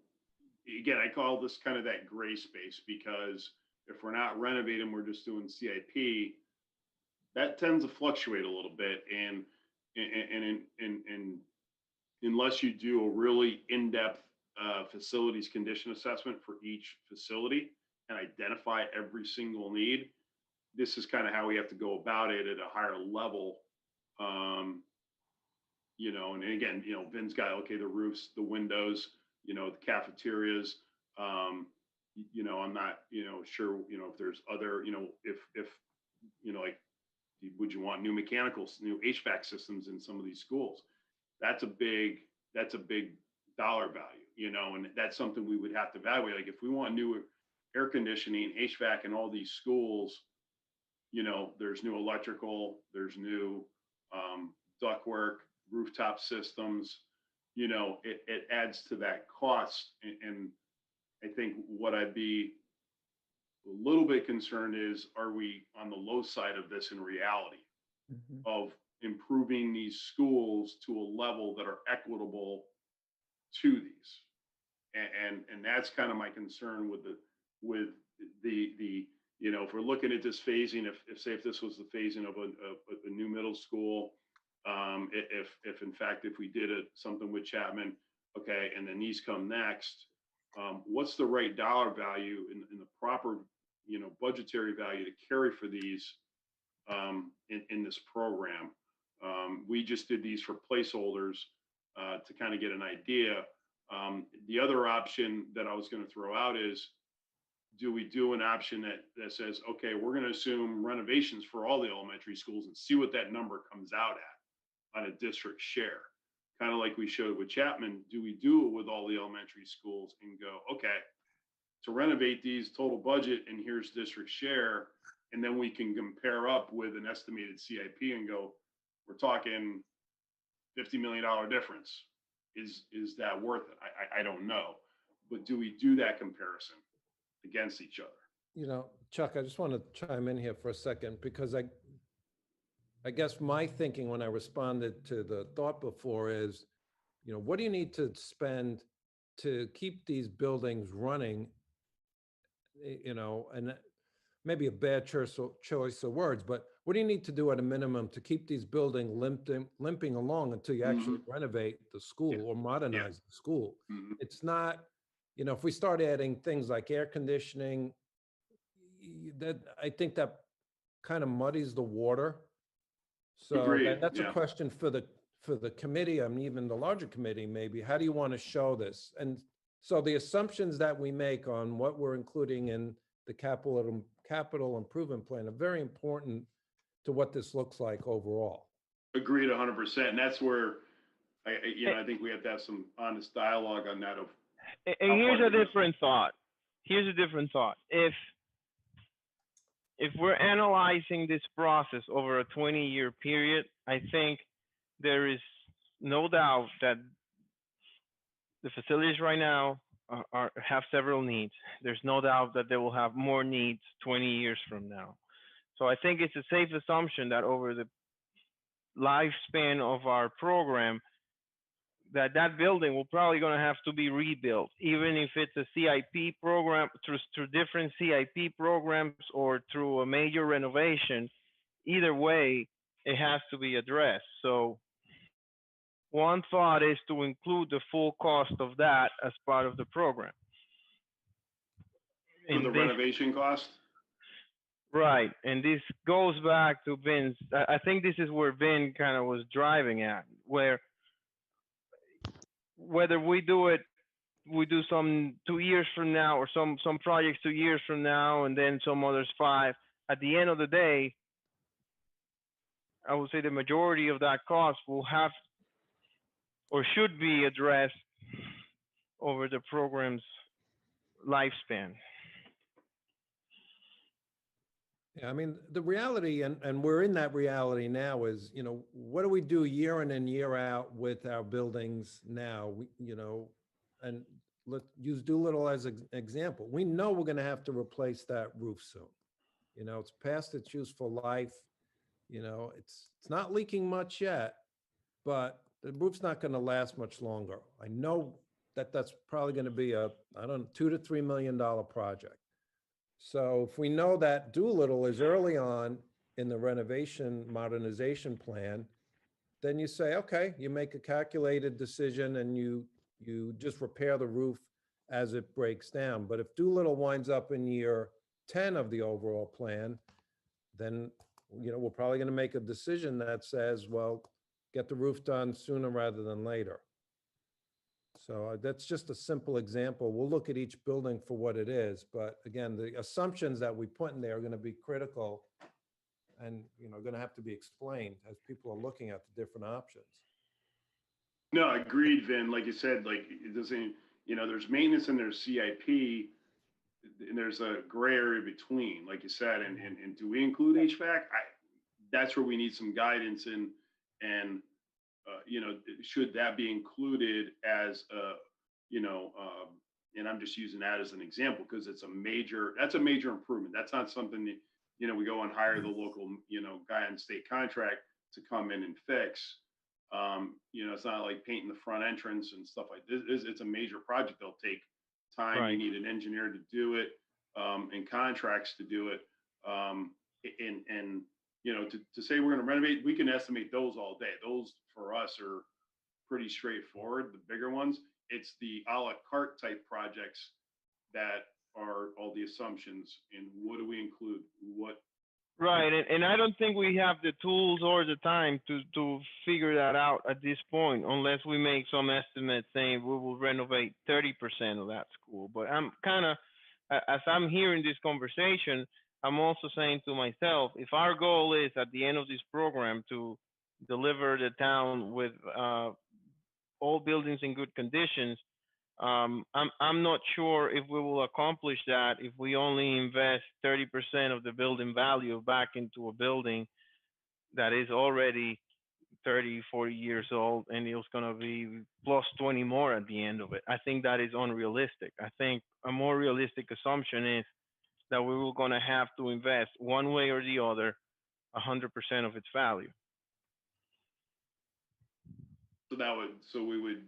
again, I call this kind of that gray space, because if we're not renovating, we're just doing CIP, that tends to fluctuate a little bit, and unless you do a really in-depth facilities condition assessment for each facility and identify every single need, this is kind of how we have to go about it at a higher level. You know, and again, you know, Vin's got, okay, the roofs, the windows, you know, the cafeterias, you know, I'm not, you know, sure, you know, if there's other, you know, if, you know, like, would you want new mechanicals, new HVAC systems in some of these schools? That's a big dollar value, you know, and that's something we would have to evaluate. Like, if we want new air conditioning, HVAC in all these schools, you know, there's new electrical, there's new ductwork, rooftop systems, you know, it adds to that cost. And I think what I'd be a little bit concerned is, are we on the low side of this in reality of improving these schools to a level that are equitable to these? And that's kind of my concern with the you know, if we're looking at this phasing, if this was the phasing of a new middle school, if in fact, if we did something with Chapman, okay, and then these come next, what's the right dollar value in the proper, you know, budgetary value to carry for these in this program? We just did these for placeholders to kind of get an idea. The other option that I was going to throw out is, do we do an option that says, okay, we're going to assume renovations for all the elementary schools and see what that number comes out at on a district share? Kind of like we showed with Chapman. Do we do it with all the elementary schools and go, okay, to renovate these, total budget, and here's district share, and then we can compare up with an estimated CIP and go, we're talking $50 million difference. Is that worth it? I don't know, but do we do that comparison against each other? You know, Chuck, I just want to chime in here for a second, because I guess my thinking when I responded to the thought before is, you know, what do you need to spend to keep these buildings running? You know, and maybe a bad choice of words, but what do you need to do at a minimum to keep these buildings limping along until you actually renovate the school or modernize the school? It's not, you know, if we start adding things like air conditioning, that I think that kind of muddies the water. So that's a question for the committee, I mean, even the larger committee, maybe. How do you want to show this? And so the assumptions that we make on what we're including in the capital improvement plan are very important to what this looks like overall. Agreed 100%. And that's where I think we have to have some honest dialogue on that. And here's a different thought. If we're analyzing this process over a 20-year period, I think there is no doubt that the facilities right now have several needs. There's no doubt that they will have more needs 20 years from now. So I think it's a safe assumption that over the lifespan of our program, that building will probably going to have to be rebuilt, even if it's a CIP program, through different CIP programs or through a major renovation. Either way, it has to be addressed. So one thought is to include the full cost of that as part of the program. For the renovation cost? Right, and this goes back to Vin's, I think this is where Vin kind of was driving at, where whether we do it we do some 2 years from now, or some projects 2 years from now, and then some others 5. At the end of the day, I would say the majority of that cost will have or should be addressed over the program's lifespan. Yeah, I mean, the reality, and we're in that reality now, is, you know, what do we do year in and year out with our buildings now? You know, and let's use Doolittle as an example. We know we're gonna have to replace that roof soon. You know, it's past its useful life. You know, it's not leaking much yet, but the roof's not gonna last much longer. I know that that's probably gonna be a, I don't know, $2 to $3 million project. So if we know that Doolittle is early on in the renovation modernization plan, then you say, okay, you make a calculated decision and you just repair the roof as it breaks down. But if Doolittle winds up in year 10 of the overall plan, then, you know, we're probably going to make a decision that says, well, get the roof done sooner rather than later. So that's just a simple example. We'll look at each building for what it is, but again, the assumptions that we put in there are going to be critical and, you know, going to have to be explained as people are looking at the different options. No, agreed, Vin. Like you said, like it doesn't, you know, there's maintenance and there's CIP, and there's a gray area between, like you said, and do we include HVAC? That's where we need some guidance in, and you know, should that be included as a, you know, and I'm just using that as an example because that's a major improvement. That's not something that, you know, we go and hire the local, you know, guy on state contract to come in and fix. You know, it's not like painting the front entrance and stuff like this. It's a major project. They'll take time. Right. You need an engineer to do it, and contracts to do it. And you know, to say we're going to renovate, we can estimate those all day. Those for us are pretty straightforward. The bigger ones, it's the a la carte type projects that are all the assumptions. And what do we include? What? Right, and I don't think we have the tools or the time to figure that out at this point, unless we make some estimate saying we will renovate 30% of that school. But I'm kind of, as I'm hearing this conversation, I'm also saying to myself, if our goal is at the end of this program to deliver the town with all buildings in good conditions, I'm not sure if we will accomplish that if we only invest 30% of the building value back into a building that is already 30, 40 years old, and it's going to be plus 20 more at the end of it. I think that is unrealistic. I think a more realistic assumption is that we were going to have to invest one way or the other 100% of its value. So we would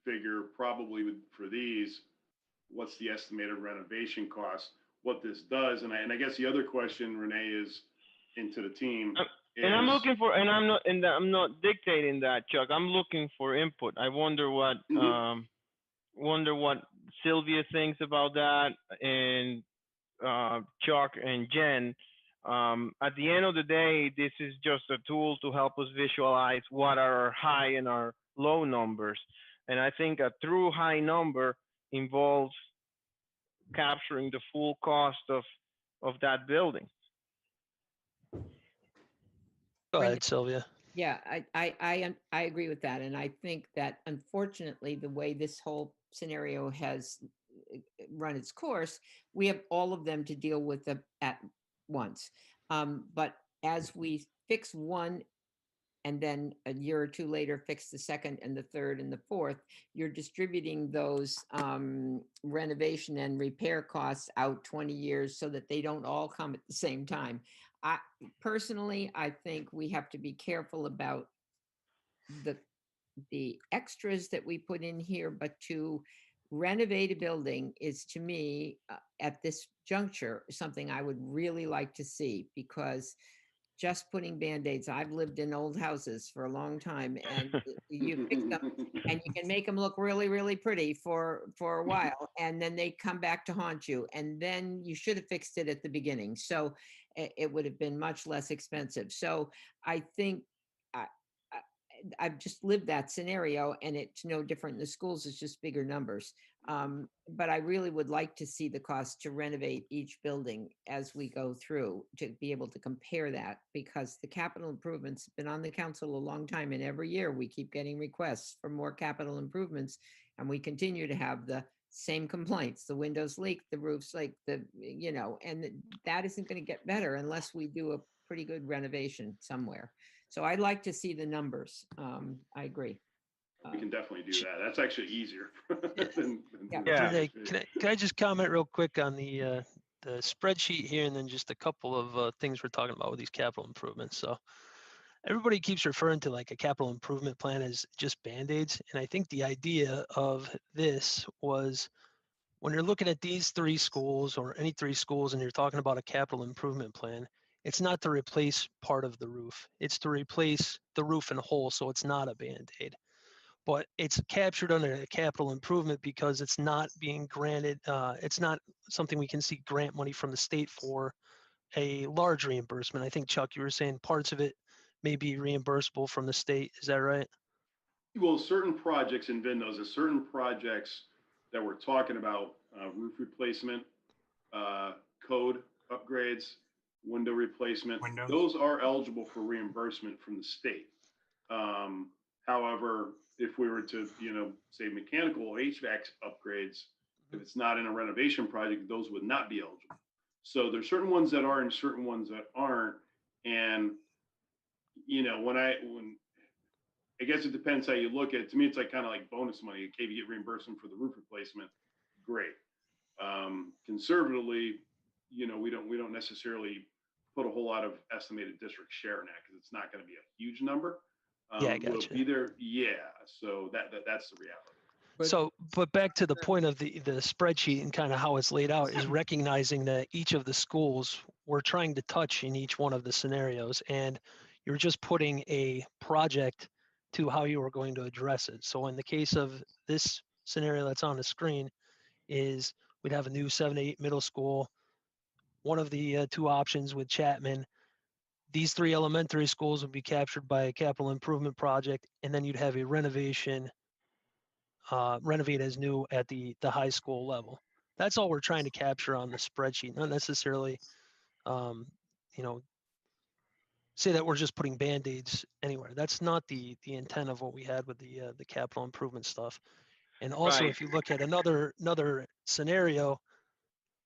figure probably for these, what's the estimated renovation cost, what this does. And I guess the other question, Renee, is into the team. And I'm looking for, and I'm not dictating that, Chuck. I'm looking for input. I wonder what, Sylvia thinks about that, and Chuck and Jen. At the end of the day, this is just a tool to help us visualize what are our high and our low numbers. And I think a true high number involves capturing the full cost of that building. Go ahead, Sylvia. Yeah, I agree with that. And I think that unfortunately, the way this whole scenario has run its course, we have all of them to deal with them at once. But as we fix one and then a year or two later fix the second and the third and the fourth, you're distributing those renovation and repair costs out 20 years so that they don't all come at the same time. Personally, I think we have to be careful about the extras that we put in here, but to renovate a building is, to me, at this juncture, something I would really like to see, because just putting Band-Aids, I've lived in old houses for a long time, and you fix them and you can make them look really, really pretty for a while, and then they come back to haunt you, and then you should have fixed it at the beginning. So it would have been much less expensive. So I think I've just lived that scenario, and it's no different in the schools, it's just bigger numbers. But I really would like to see the cost to renovate each building as we go through, to be able to compare that, because the capital improvements have been on the council a long time, and every year we keep getting requests for more capital improvements, and we continue to have the same complaints: the windows leak, the roofs leak, and that isn't going to get better unless we do a pretty good renovation somewhere. So I'd like to see the numbers. I agree. We can definitely do that. That's actually easier. than Yeah. doing Yeah. Renee, it. can I just comment real quick on the spreadsheet here, and then just a couple of things we're talking about with these capital improvements. So everybody keeps referring to like a capital improvement plan as just Band-Aids. And I think the idea of this was, when you're looking at these three schools or any three schools and you're talking about a capital improvement plan, it's not to replace part of the roof. It's to replace the roof in whole, so it's not a Band-Aid. But it's captured under a capital improvement because it's not being granted, it's not something we can seek grant money from the state for a large reimbursement. I think, Chuck, you were saying parts of it may be reimbursable from the state. Is that right? Well, certain projects in Vindos, there's certain projects that we're talking about, roof replacement, code upgrades, window replacement. Windows. Those are eligible for reimbursement from the state. However, if we were to, say mechanical or HVAC upgrades, if it's not in a renovation project, those would not be eligible. So there's certain ones that are and certain ones that aren't. And, when I guess it depends how you look at it. To me, it's like kind of like bonus money. Okay, if you get reimbursement for the roof replacement, great. Conservatively, we don't necessarily put a whole lot of estimated district share in that, because it's not going to be a huge number. Yeah, I Will it gotcha. be there? Yeah. So that's the reality. So, but back to the point of the spreadsheet and kind of how it's laid out, is recognizing that each of the schools we're trying to touch in each one of the scenarios, and you're just putting a project to how you are going to address it. So in the case of this scenario that's on the screen, is we'd have a new 7-8 middle school. One of the two options with Chapman, these three elementary schools would be captured by a capital improvement project, and then you'd have a renovate as new at the high school level. That's all we're trying to capture on the spreadsheet, not necessarily, say that we're just putting Band-Aids anywhere. That's not the intent of what we had with the capital improvement stuff. And also, Right. if you look at another scenario,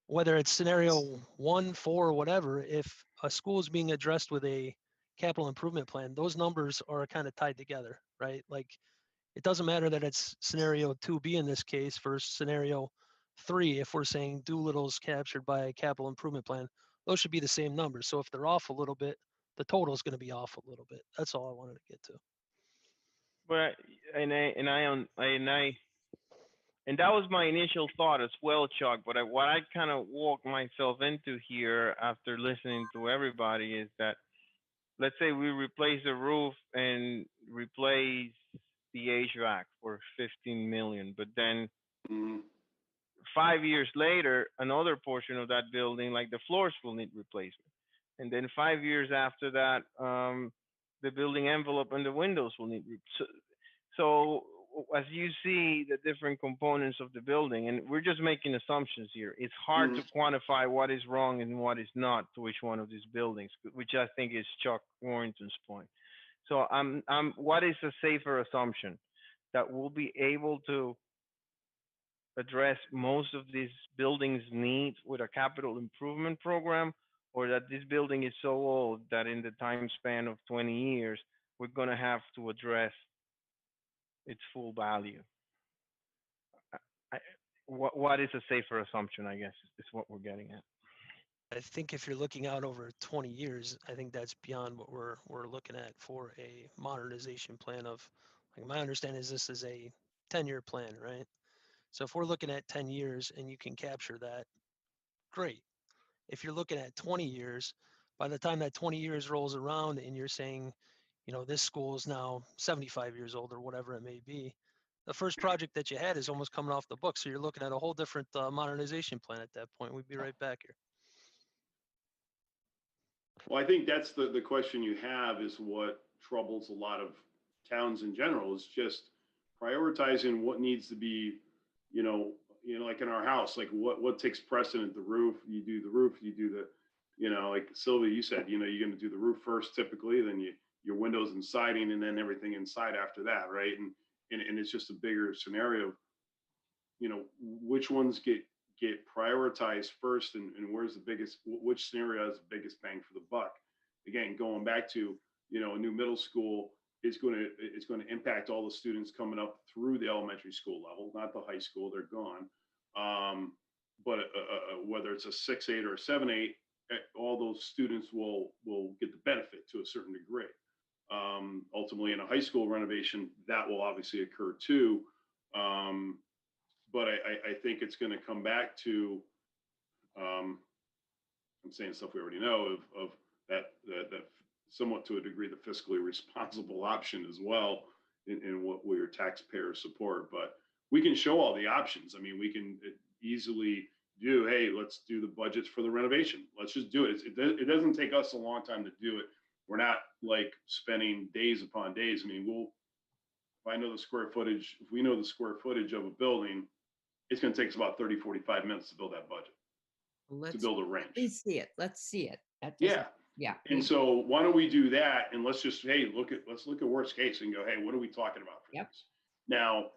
whether it's scenario 1, 4, or whatever, if a school is being addressed with a capital improvement plan, those numbers are kind of tied together, right? Like, it doesn't matter that it's scenario 2B in this case versus scenario 3. If we're saying Doolittle's captured by a capital improvement plan, those should be the same numbers. So if they're off a little bit, the total is going to be off a little bit. That's all I wanted to get to. But and that was my initial thought as well, Chuck. But what I kind of walked myself into here after listening to everybody is that, let's say we replace the roof and replace the HVAC for 15 million, but then 5 years later, another portion of that building, like the floors, will need replacement, and then 5 years after that, the building envelope and the windows will need. So as you see the different components of the building, and we're just making assumptions here, it's hard to quantify what is wrong and what is not to each one of these buildings, which I think is Chuck Warrington's point. So what is a safer assumption? That we'll be able to address most of these buildings' needs with a capital improvement program, or that this building is so old that in the time span of 20 years, we're going to have to address its full value? What is a safer assumption, I guess, is what we're getting at. I think if you're looking out over 20 years, I think that's beyond what we're looking at for a modernization plan. Of, like, my understanding is this is a 10-year plan, right? So if we're looking at 10 years and you can capture that, great. If you're looking at 20 years, by the time that 20 years rolls around and you're saying, this school is now 75 years old or whatever it may be, the first project that you had is almost coming off the book. So you're looking at a whole different modernization plan at that point. We'd be right back here. Well, I think that's the question you have, is what troubles a lot of towns in general, is just prioritizing what needs to be, like in our house, like what takes precedent, the roof, you do the roof, you do the, like Sylvia, you said, you're going to do the roof first typically, then your windows and siding, and then everything inside after that, right? And it's just a bigger scenario, which ones get prioritized first, and where's the biggest, which scenario has the biggest bang for the buck. Again, going back to, a new middle school, it's going to impact all the students coming up through the elementary school level, not the high school, they're gone. But whether it's a 6-8 or a 7-8, all those students will get the benefit to a certain degree. Ultimately, in a high school renovation, that will obviously occur too. But I think it's going to come back to, I'm saying stuff we already know, of that somewhat to a degree, the fiscally responsible option as well, in what your taxpayers support. But we can show all the options. I mean, we can easily do, hey, let's do the budgets for the renovation. Let's just do it. It doesn't take us a long time to do it. We're not like spending days upon days. I mean, if I know the square footage, if we know the square footage of a building, it's going to take us about 30, 45 minutes to build that budget, to build a range. Let's see it. Let's see it. Yeah. Yeah. And so why don't we do that? And let's just, hey, let's look at worst case and go, hey, what are we talking about for this? Now,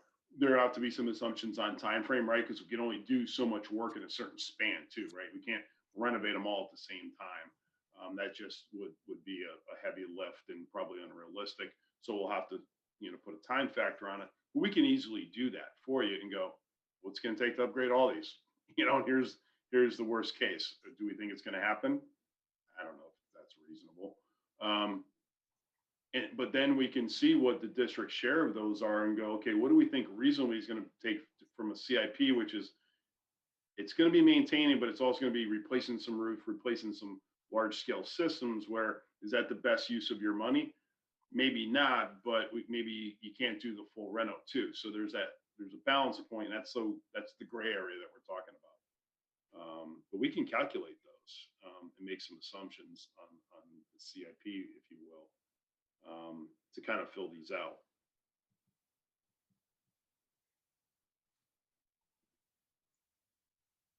there have to be some assumptions on time frame, right? Because we can only do so much work in a certain span too, right? We can't renovate them all at the same time. That just would be a heavy lift and probably unrealistic. So we'll have to, put a time factor on it. But we can easily do that for you and go, what's going to take to upgrade all these? Here's the worst case. Do we think it's going to happen? I don't know if that's reasonable. But then we can see what the district share of those are and go, okay, what do we think reasonably is going to take from a CIP, which is, it's going to be maintaining, but it's also going to be replacing some roof, replacing some large scale systems. Where is that the best use of your money? Maybe not, but maybe you can't do the full reno too. So there's a balance point. And that's the gray area that we're talking about. But we can calculate those and make some assumptions on the CIP, if you will, to kind of fill these out.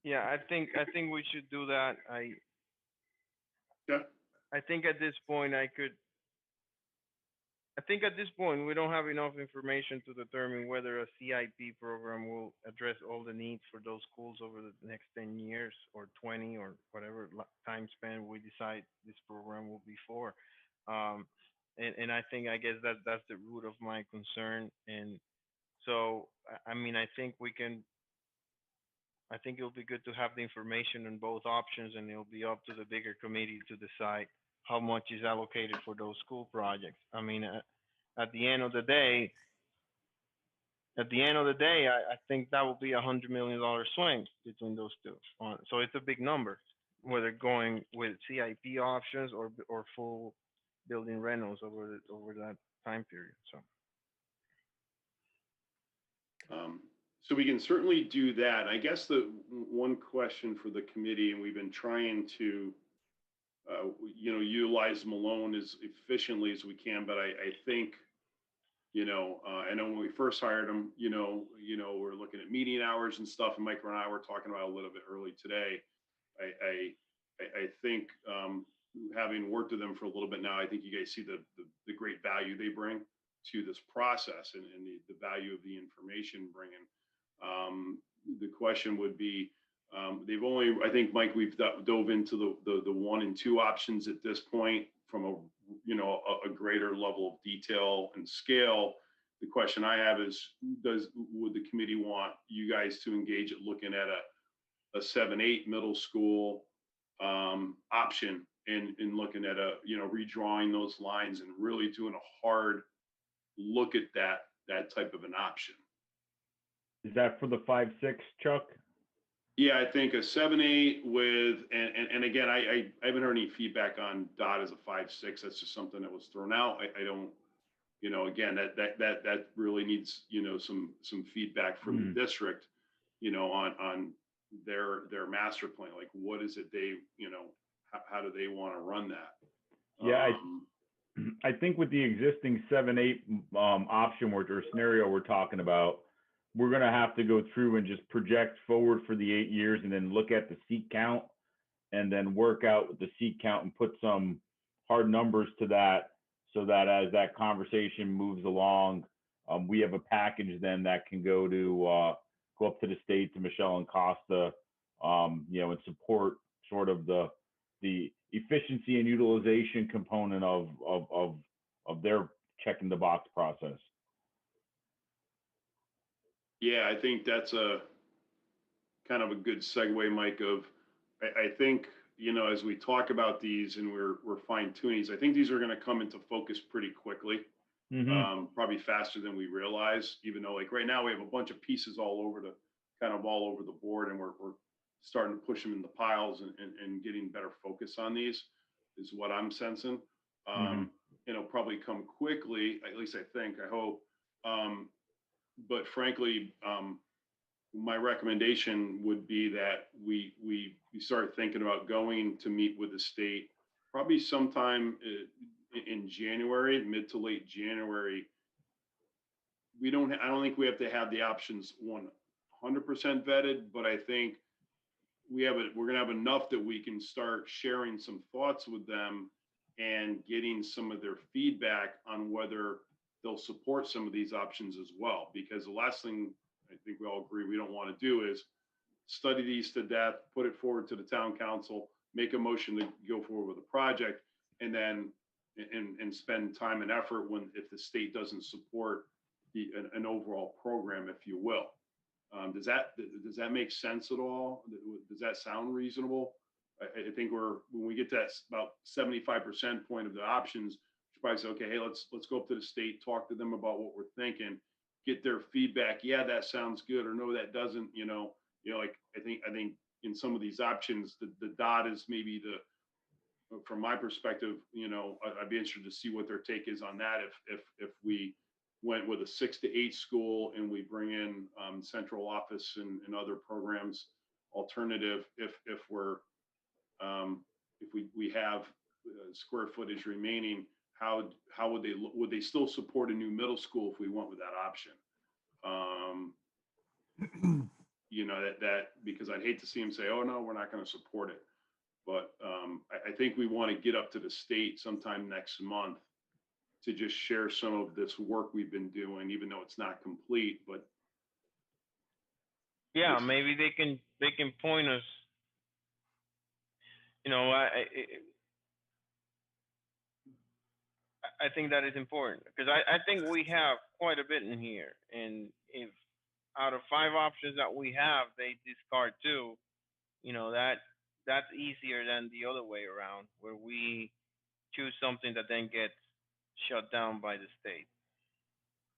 Yeah, I think we should do that. Yeah. I think at this point we don't have enough information to determine whether a CIP program will address all the needs for those schools over the next 10 years or 20 or whatever time span we decide this program will be for. And I guess that's the root of my concern. And so, I mean, I think it'll be good to have the information on both options, and it'll be up to the bigger committee to decide how much is allocated for those school projects. I mean, at the end of the day, I think that will be $100 million swing between those two. So it's a big number, whether going with CIP options or full building rentals over that time period. So we can certainly do that. I guess the one question for the committee, and we've been trying to, utilize Malone as efficiently as we can, but I think, I know when we first hired him, we're looking at meeting hours and stuff, and Mike and I were talking about a little bit early today. I think, having worked with them for a little bit now, I think you guys see the great value they bring to this process and the value of the information bringing. The question would be, they've only, I think, Mike, we've dove into the 1 and 2 options at this point from a greater level of detail and scale. The question I have is, would the committee want you guys to engage at looking at a 7-8 middle school option and looking at redrawing those lines and really doing a hard look at that type of an option? Is that for the 5-6, Chuck? Yeah, I think a 7-8 with, and again, I haven't heard any feedback on Dot as a 5-6. That's just something that was thrown out. I don't, again, that really needs, some feedback from the district, on their master plan. Like, what is it they, how do they want to run that? Yeah, I think with the existing 7-8 option or scenario we're talking about, we're going to have to go through and just project forward for the 8 years and then look at the seat count and then work out with the seat count and put some hard numbers to that so that as that conversation moves along, we have a package then that can go up to the state, to Michelle and Costa, and support sort of the efficiency and utilization component of their checking the box process. Yeah, I think that's a kind of a good segue, Mike, I think, as we talk about these and we're fine tuning, I think these are going to come into focus pretty quickly, probably faster than we realize, even though like right now we have a bunch of pieces all over the board, and we're starting to push them in the piles and getting better focus on these is what I'm sensing. It'll probably come quickly, at least I think, I hope. But frankly, my recommendation would be that we start thinking about going to meet with the state probably sometime in January, mid to late January. I don't think we have to have the options 100% vetted, but I think we're going to have enough that we can start sharing some thoughts with them and getting some of their feedback on whether they'll support some of these options as well. Because the last thing I think we all agree we don't want to do is study these to death, put it forward to the town council, make a motion to go forward with a project, and then and spend time and effort if the state doesn't support an overall program, if you will. Does that make sense at all? Does that sound reasonable? I think when we get to that about 75% point of the options, you probably say, okay, hey, let's go up to the state, talk to them about what we're thinking, get their feedback. Yeah, that sounds good, or no, that doesn't. Like I think in some of these options, the dot is maybe from my perspective, I'd be interested to see what their take is on that. If we went with a 6 to 8 school and we bring in central office and other programs alternative, if we have square footage remaining, how would they still support a new middle school if we went with that option? That because I'd hate to see them say, oh no, we're not going to support it. But I think we want to get up to the state sometime next month to just share some of this work we've been doing, even though it's not complete. But yeah, maybe they can point us. I think that is important because I think we have quite a bit in here, and if out of 5 options that we have, they discard 2, that's easier than the other way around, where we choose something that then gets shut down by the state.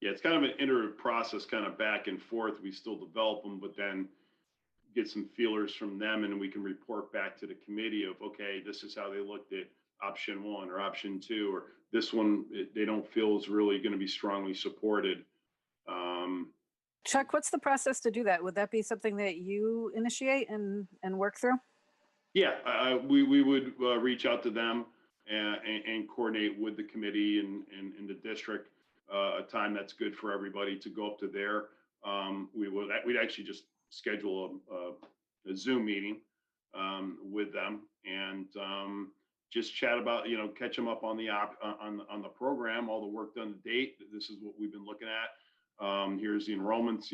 Yeah, it's kind of an iterative process, kind of back and forth. We still develop them, but then get some feelers from them, and we can report back to the committee of, okay, this is how they looked at option 1 or option 2, or this one they don't feel is really going to be strongly supported. Chuck, what's the process to do that? Would that be something that you initiate and work through? Yeah, we would reach out to them and coordinate with the committee and the district a time that's good for everybody to go up to there. We'd actually just schedule a Zoom meeting with them and just chat about, catch them up on the program, all the work done to date. This is what we've been looking at. Here's the enrollments.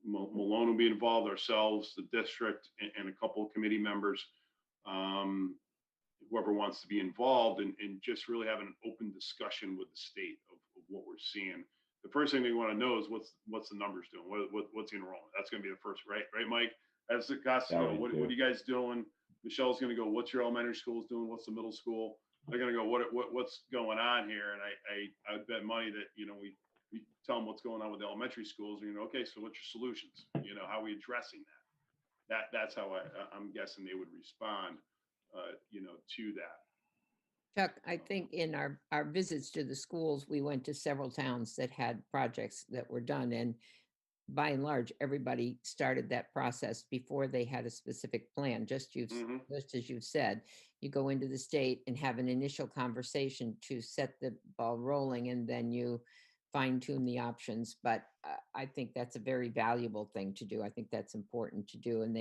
Malone will be involved, ourselves, the district, and a couple of committee members. Whoever wants to be involved, and just really having an open discussion with the state of what we're seeing. The first thing they want to know is what's the numbers doing? What's the enrollment? That's going to be the first, right, Mike? That's the cost. What are you guys doing? Michelle's going to go, what's your elementary schools doing? What's the middle school? They're going to go, what's going on here? And I would bet money that, we tell them what's going on with the elementary schools. Okay, so what's your solutions? How are we addressing that? That's how I'm guessing they would respond, to that. Chuck, I think in our visits to the schools, we went to several towns that had projects that were done, and by and large, everybody started that process before they had a specific plan, just as you've said. You go into the state and have an initial conversation to set the ball rolling, and then you fine tune the options. But I think that's a very valuable thing to do. I think that's important to do. And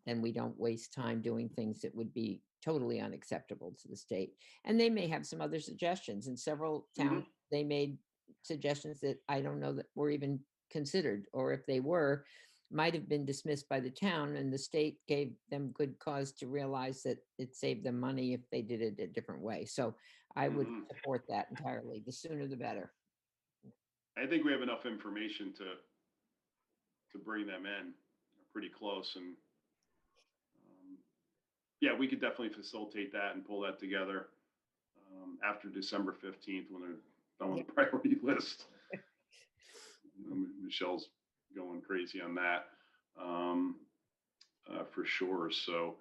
then we don't waste time doing things that would be totally unacceptable to the state. And they may have some other suggestions. In several towns, they made suggestions that I don't know that were even considered, or if they were, might have been dismissed by the town, and the state gave them good cause to realize that it saved them money if they did it a different way. So I would support that entirely. The sooner the better. I think we have enough information to bring them in pretty close, and yeah, we could definitely facilitate that and pull that together after December 15th when they're done with the priority list. Michelle's going crazy on that for sure. So,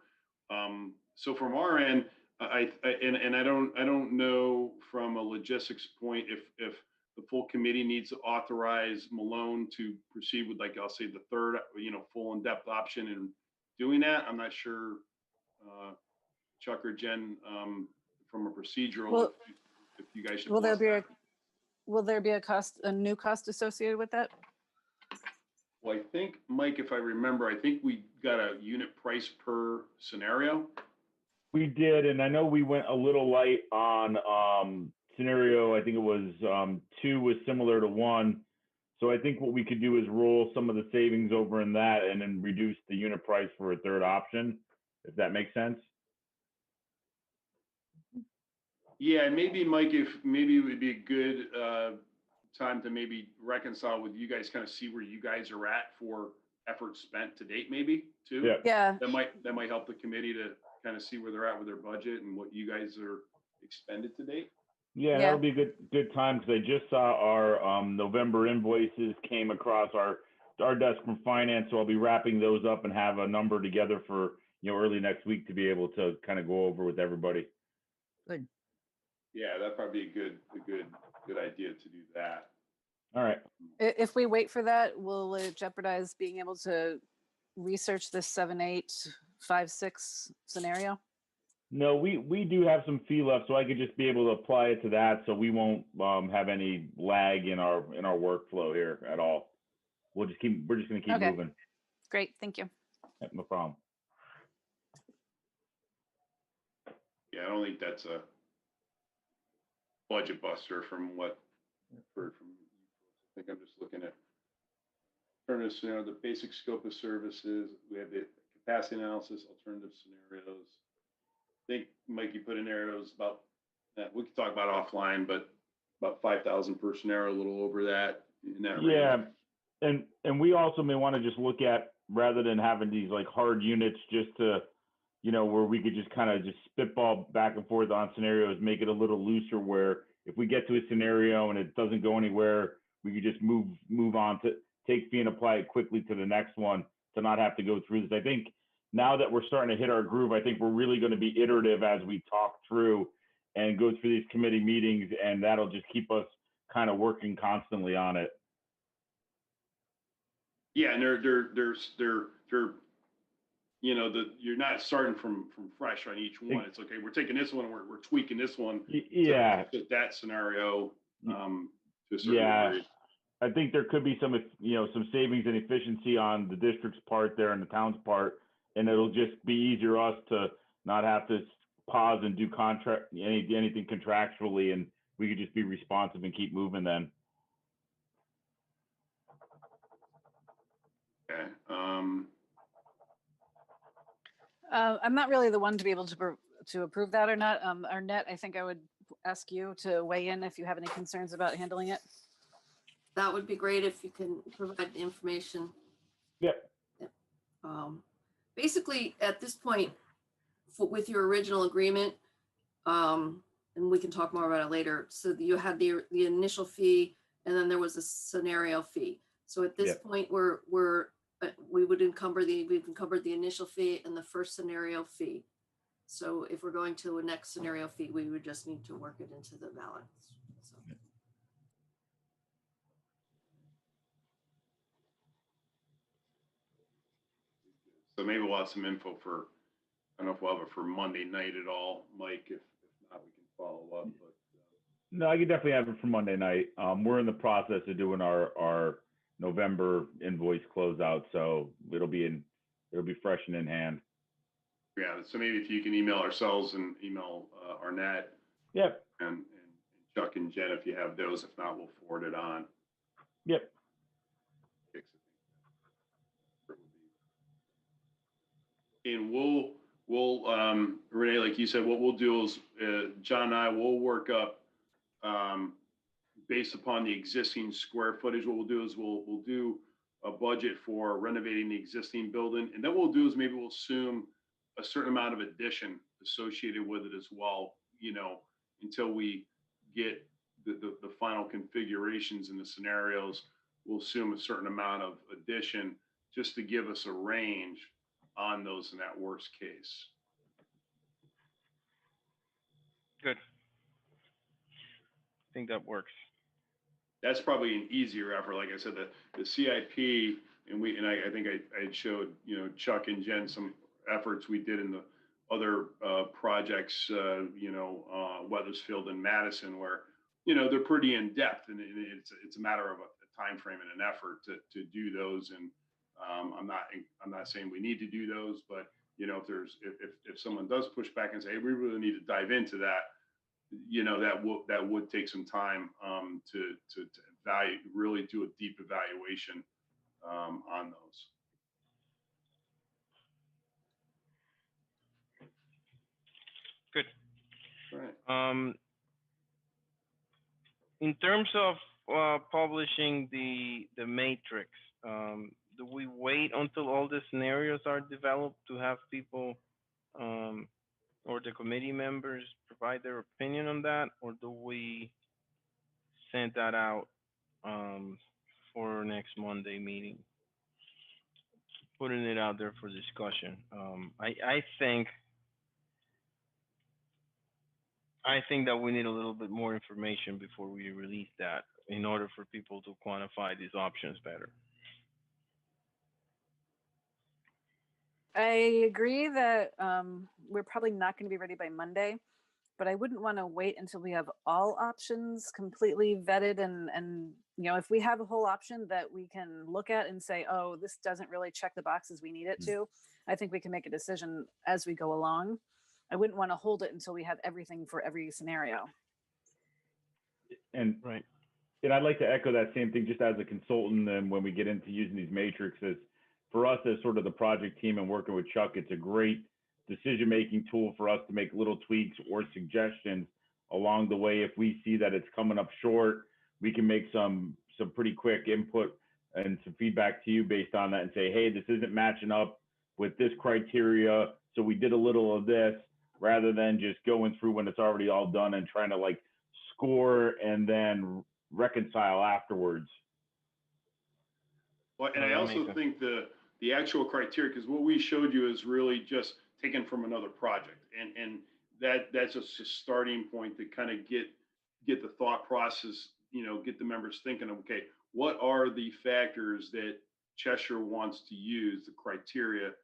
so from our end, I don't know from a logistics point if the full committee needs to authorize Malone to proceed with, like, I'll say the third, full in-depth option in doing that. I'm not sure, Chuck or Jen, from a procedural, if you guys should. Will there be a new cost associated with that? Well, I think, Mike, if I remember, I think we got a unit price per scenario. We did, and I know we went a little light on scenario. I think it was 2 was similar to 1. So I think what we could do is roll some of the savings over in that and then reduce the unit price for a third option, if that makes sense. Yeah, and maybe, Mike, if maybe it would be a good time to maybe reconcile with you guys, kind of see where you guys are at for efforts spent to date, maybe too. Yeah. That might help the committee to kind of see where they're at with their budget and what you guys are expended to date. Yeah, that'll be a good time, because I just saw our November invoices came across our desk from finance, so I'll be wrapping those up and have a number together for early next week to be able to kind of go over with everybody. Good. Yeah, that'd probably be a good idea to do that. All right. If we wait for that, will it jeopardize being able to research this 7, 8, 5, 6 scenario? No, we do have some fee left, so I could just be able to apply it to that, so we won't have any lag in our workflow here at all. We're just going to keep moving. Great, thank you. Yep, no problem. Yeah, I don't think that's a budget buster from what I've heard from. I think I'm just looking at alternative, the basic scope of services. We have the capacity analysis, alternative scenarios. I think, Mike, you put in there, it was about that. We could talk about offline, but about 5,000 per scenario, a little over that in that range. Yeah, and we also may want to just look at, rather than having these like hard units, just to, where we could just kind of just spitball back and forth on scenarios, make it a little looser, where if we get to a scenario and it doesn't go anywhere, we could just move on to take fee and apply it quickly to the next one, to not have to go through this. I think now that we're starting to hit our groove, I think we're really going to be iterative as we talk through and go through these committee meetings, and that'll just keep us kind of working constantly on it. Yeah, and you're not starting from fresh on each one. It's okay, we're taking this one and we're tweaking this one. Yeah. To fit that scenario to a certain degree. I think there could be some savings and efficiency on the district's part there and the town's part, and it'll just be easier us to not have to pause and do anything contractually, and we could just be responsive and keep moving then. Okay. I'm not really the one to be able to approve that or not. Arnett, I think I would ask you to weigh in if you have any concerns about handling it. That would be great if you can provide the information. Yeah. Basically, at this point, with your original agreement, and we can talk more about it later. So you had the initial fee, and then there was a scenario fee. So at this point, we've encumbered the initial fee and the first scenario fee. So if we're going to a next scenario fee, we would just need to work it into the balance. So. So maybe we'll have some info for, I don't know if we'll have it for Monday night at all, Mike. If not, we can follow up. But No, I could definitely have it for Monday night. We're in the process of doing our November invoice closeout, so it'll be fresh and in hand. yeah, so maybe if you can email ourselves and email Arnett Yep. and Chuck and Jen, if you have those. If not, we'll forward it on. Yep. And we'll Renee, like you said, what we'll do is John and I will work up based upon the existing square footage. What we'll do is we'll do a budget for renovating the existing building, and then what we'll do is maybe we'll assume a certain amount of addition associated with it as well, you know, until we get the final configurations and the scenarios. We'll assume a certain amount of addition just to give us a range on those in that worst case. Good. I think that works. That's probably an easier effort. Like I said, the CIP, and I think I showed, you know, Chuck and Jen some efforts we did in the other projects, you know, Weathersfield and Madison, where, you know, they're pretty in depth, and it's a matter of a time frame and an effort to do those. And I'm not saying we need to do those, but you know, if someone does push back and say, hey, we really need to dive into that, you know, that would take some time to really do a deep evaluation on those. Good. All right. In terms of publishing the matrix, do we wait until all the scenarios are developed to have people or the committee members provide their opinion on that, or do we send that out for next Monday meeting? Putting it out there for discussion. I think that we need a little bit more information before we release that in order for people to quantify these options better. I agree that we're probably not going to be ready by Monday, but I wouldn't want to wait until we have all options completely vetted and you know, if we have a whole option that we can look at and say, oh, this doesn't really check the boxes we need it to, I think we can make a decision as we go along. I wouldn't want to hold it until we have everything for every scenario. And right. And I'd like to echo that same thing just as a consultant. And when we get into using these matrices, for us as sort of the project team and working with Chuck, it's a great decision-making tool for us to make little tweaks or suggestions along the way. If we see that it's coming up short, we can make some pretty quick input and some feedback to you based on that and say, hey, this isn't matching up with this criteria, so we did a little of this, rather than just going through when it's already all done and trying to like score and then reconcile afterwards. Well, and I also think the actual criteria, because what we showed you is really just taken from another project, and that's just a starting point to kind of get the thought process, you know, get the members thinking, okay, what are the factors that Cheshire wants to use, the criteria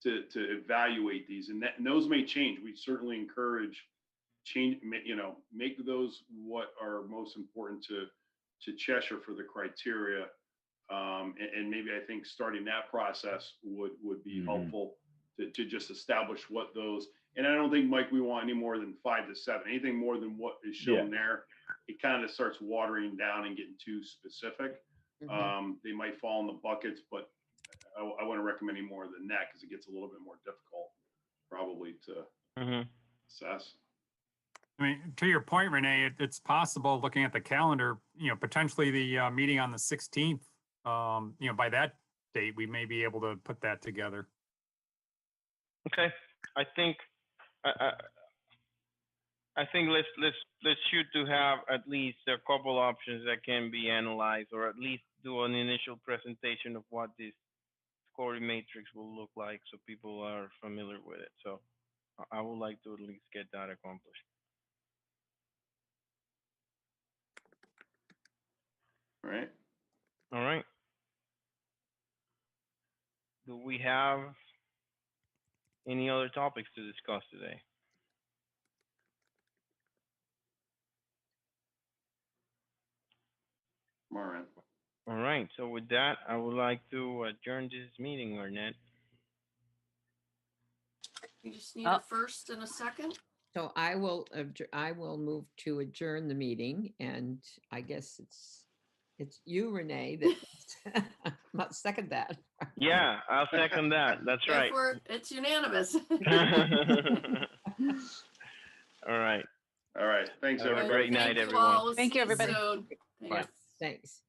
to evaluate these, and those may change. We certainly encourage change, you know, make those what are most important to Cheshire for the criteria. And maybe I think starting that process would be helpful to just establish what those, and I don't think, Mike, we want any more than 5 to 7. Anything more than what is shown there, it kind of starts watering down and getting too specific. They might fall in the buckets, but I wouldn't recommend any more than that, because it gets a little bit more difficult probably to assess. I mean, to your point, Renee, it's possible, looking at the calendar, you know, potentially the meeting on the 16th, you know, by that date, we may be able to put that together. Okay, I think let's shoot to have at least a couple options that can be analyzed, or at least do an initial presentation of what this scoring matrix will look like, so people are familiar with it. So I would like to at least get that accomplished. All right. All right. Do we have Any other topics to discuss today? All right. All right, so with that, I would like to adjourn this meeting, Arnett. You just need a first and a second. So I will move to adjourn the meeting, and I guess it's you, Renee, that must second that. Yeah, I'll second that. That's right. Therefore, it's unanimous. All right. All right. Thanks, Have a everybody. great night, Thank you everyone. all. We'll Thank see you, everybody. soon. Bye. Thanks. Thanks.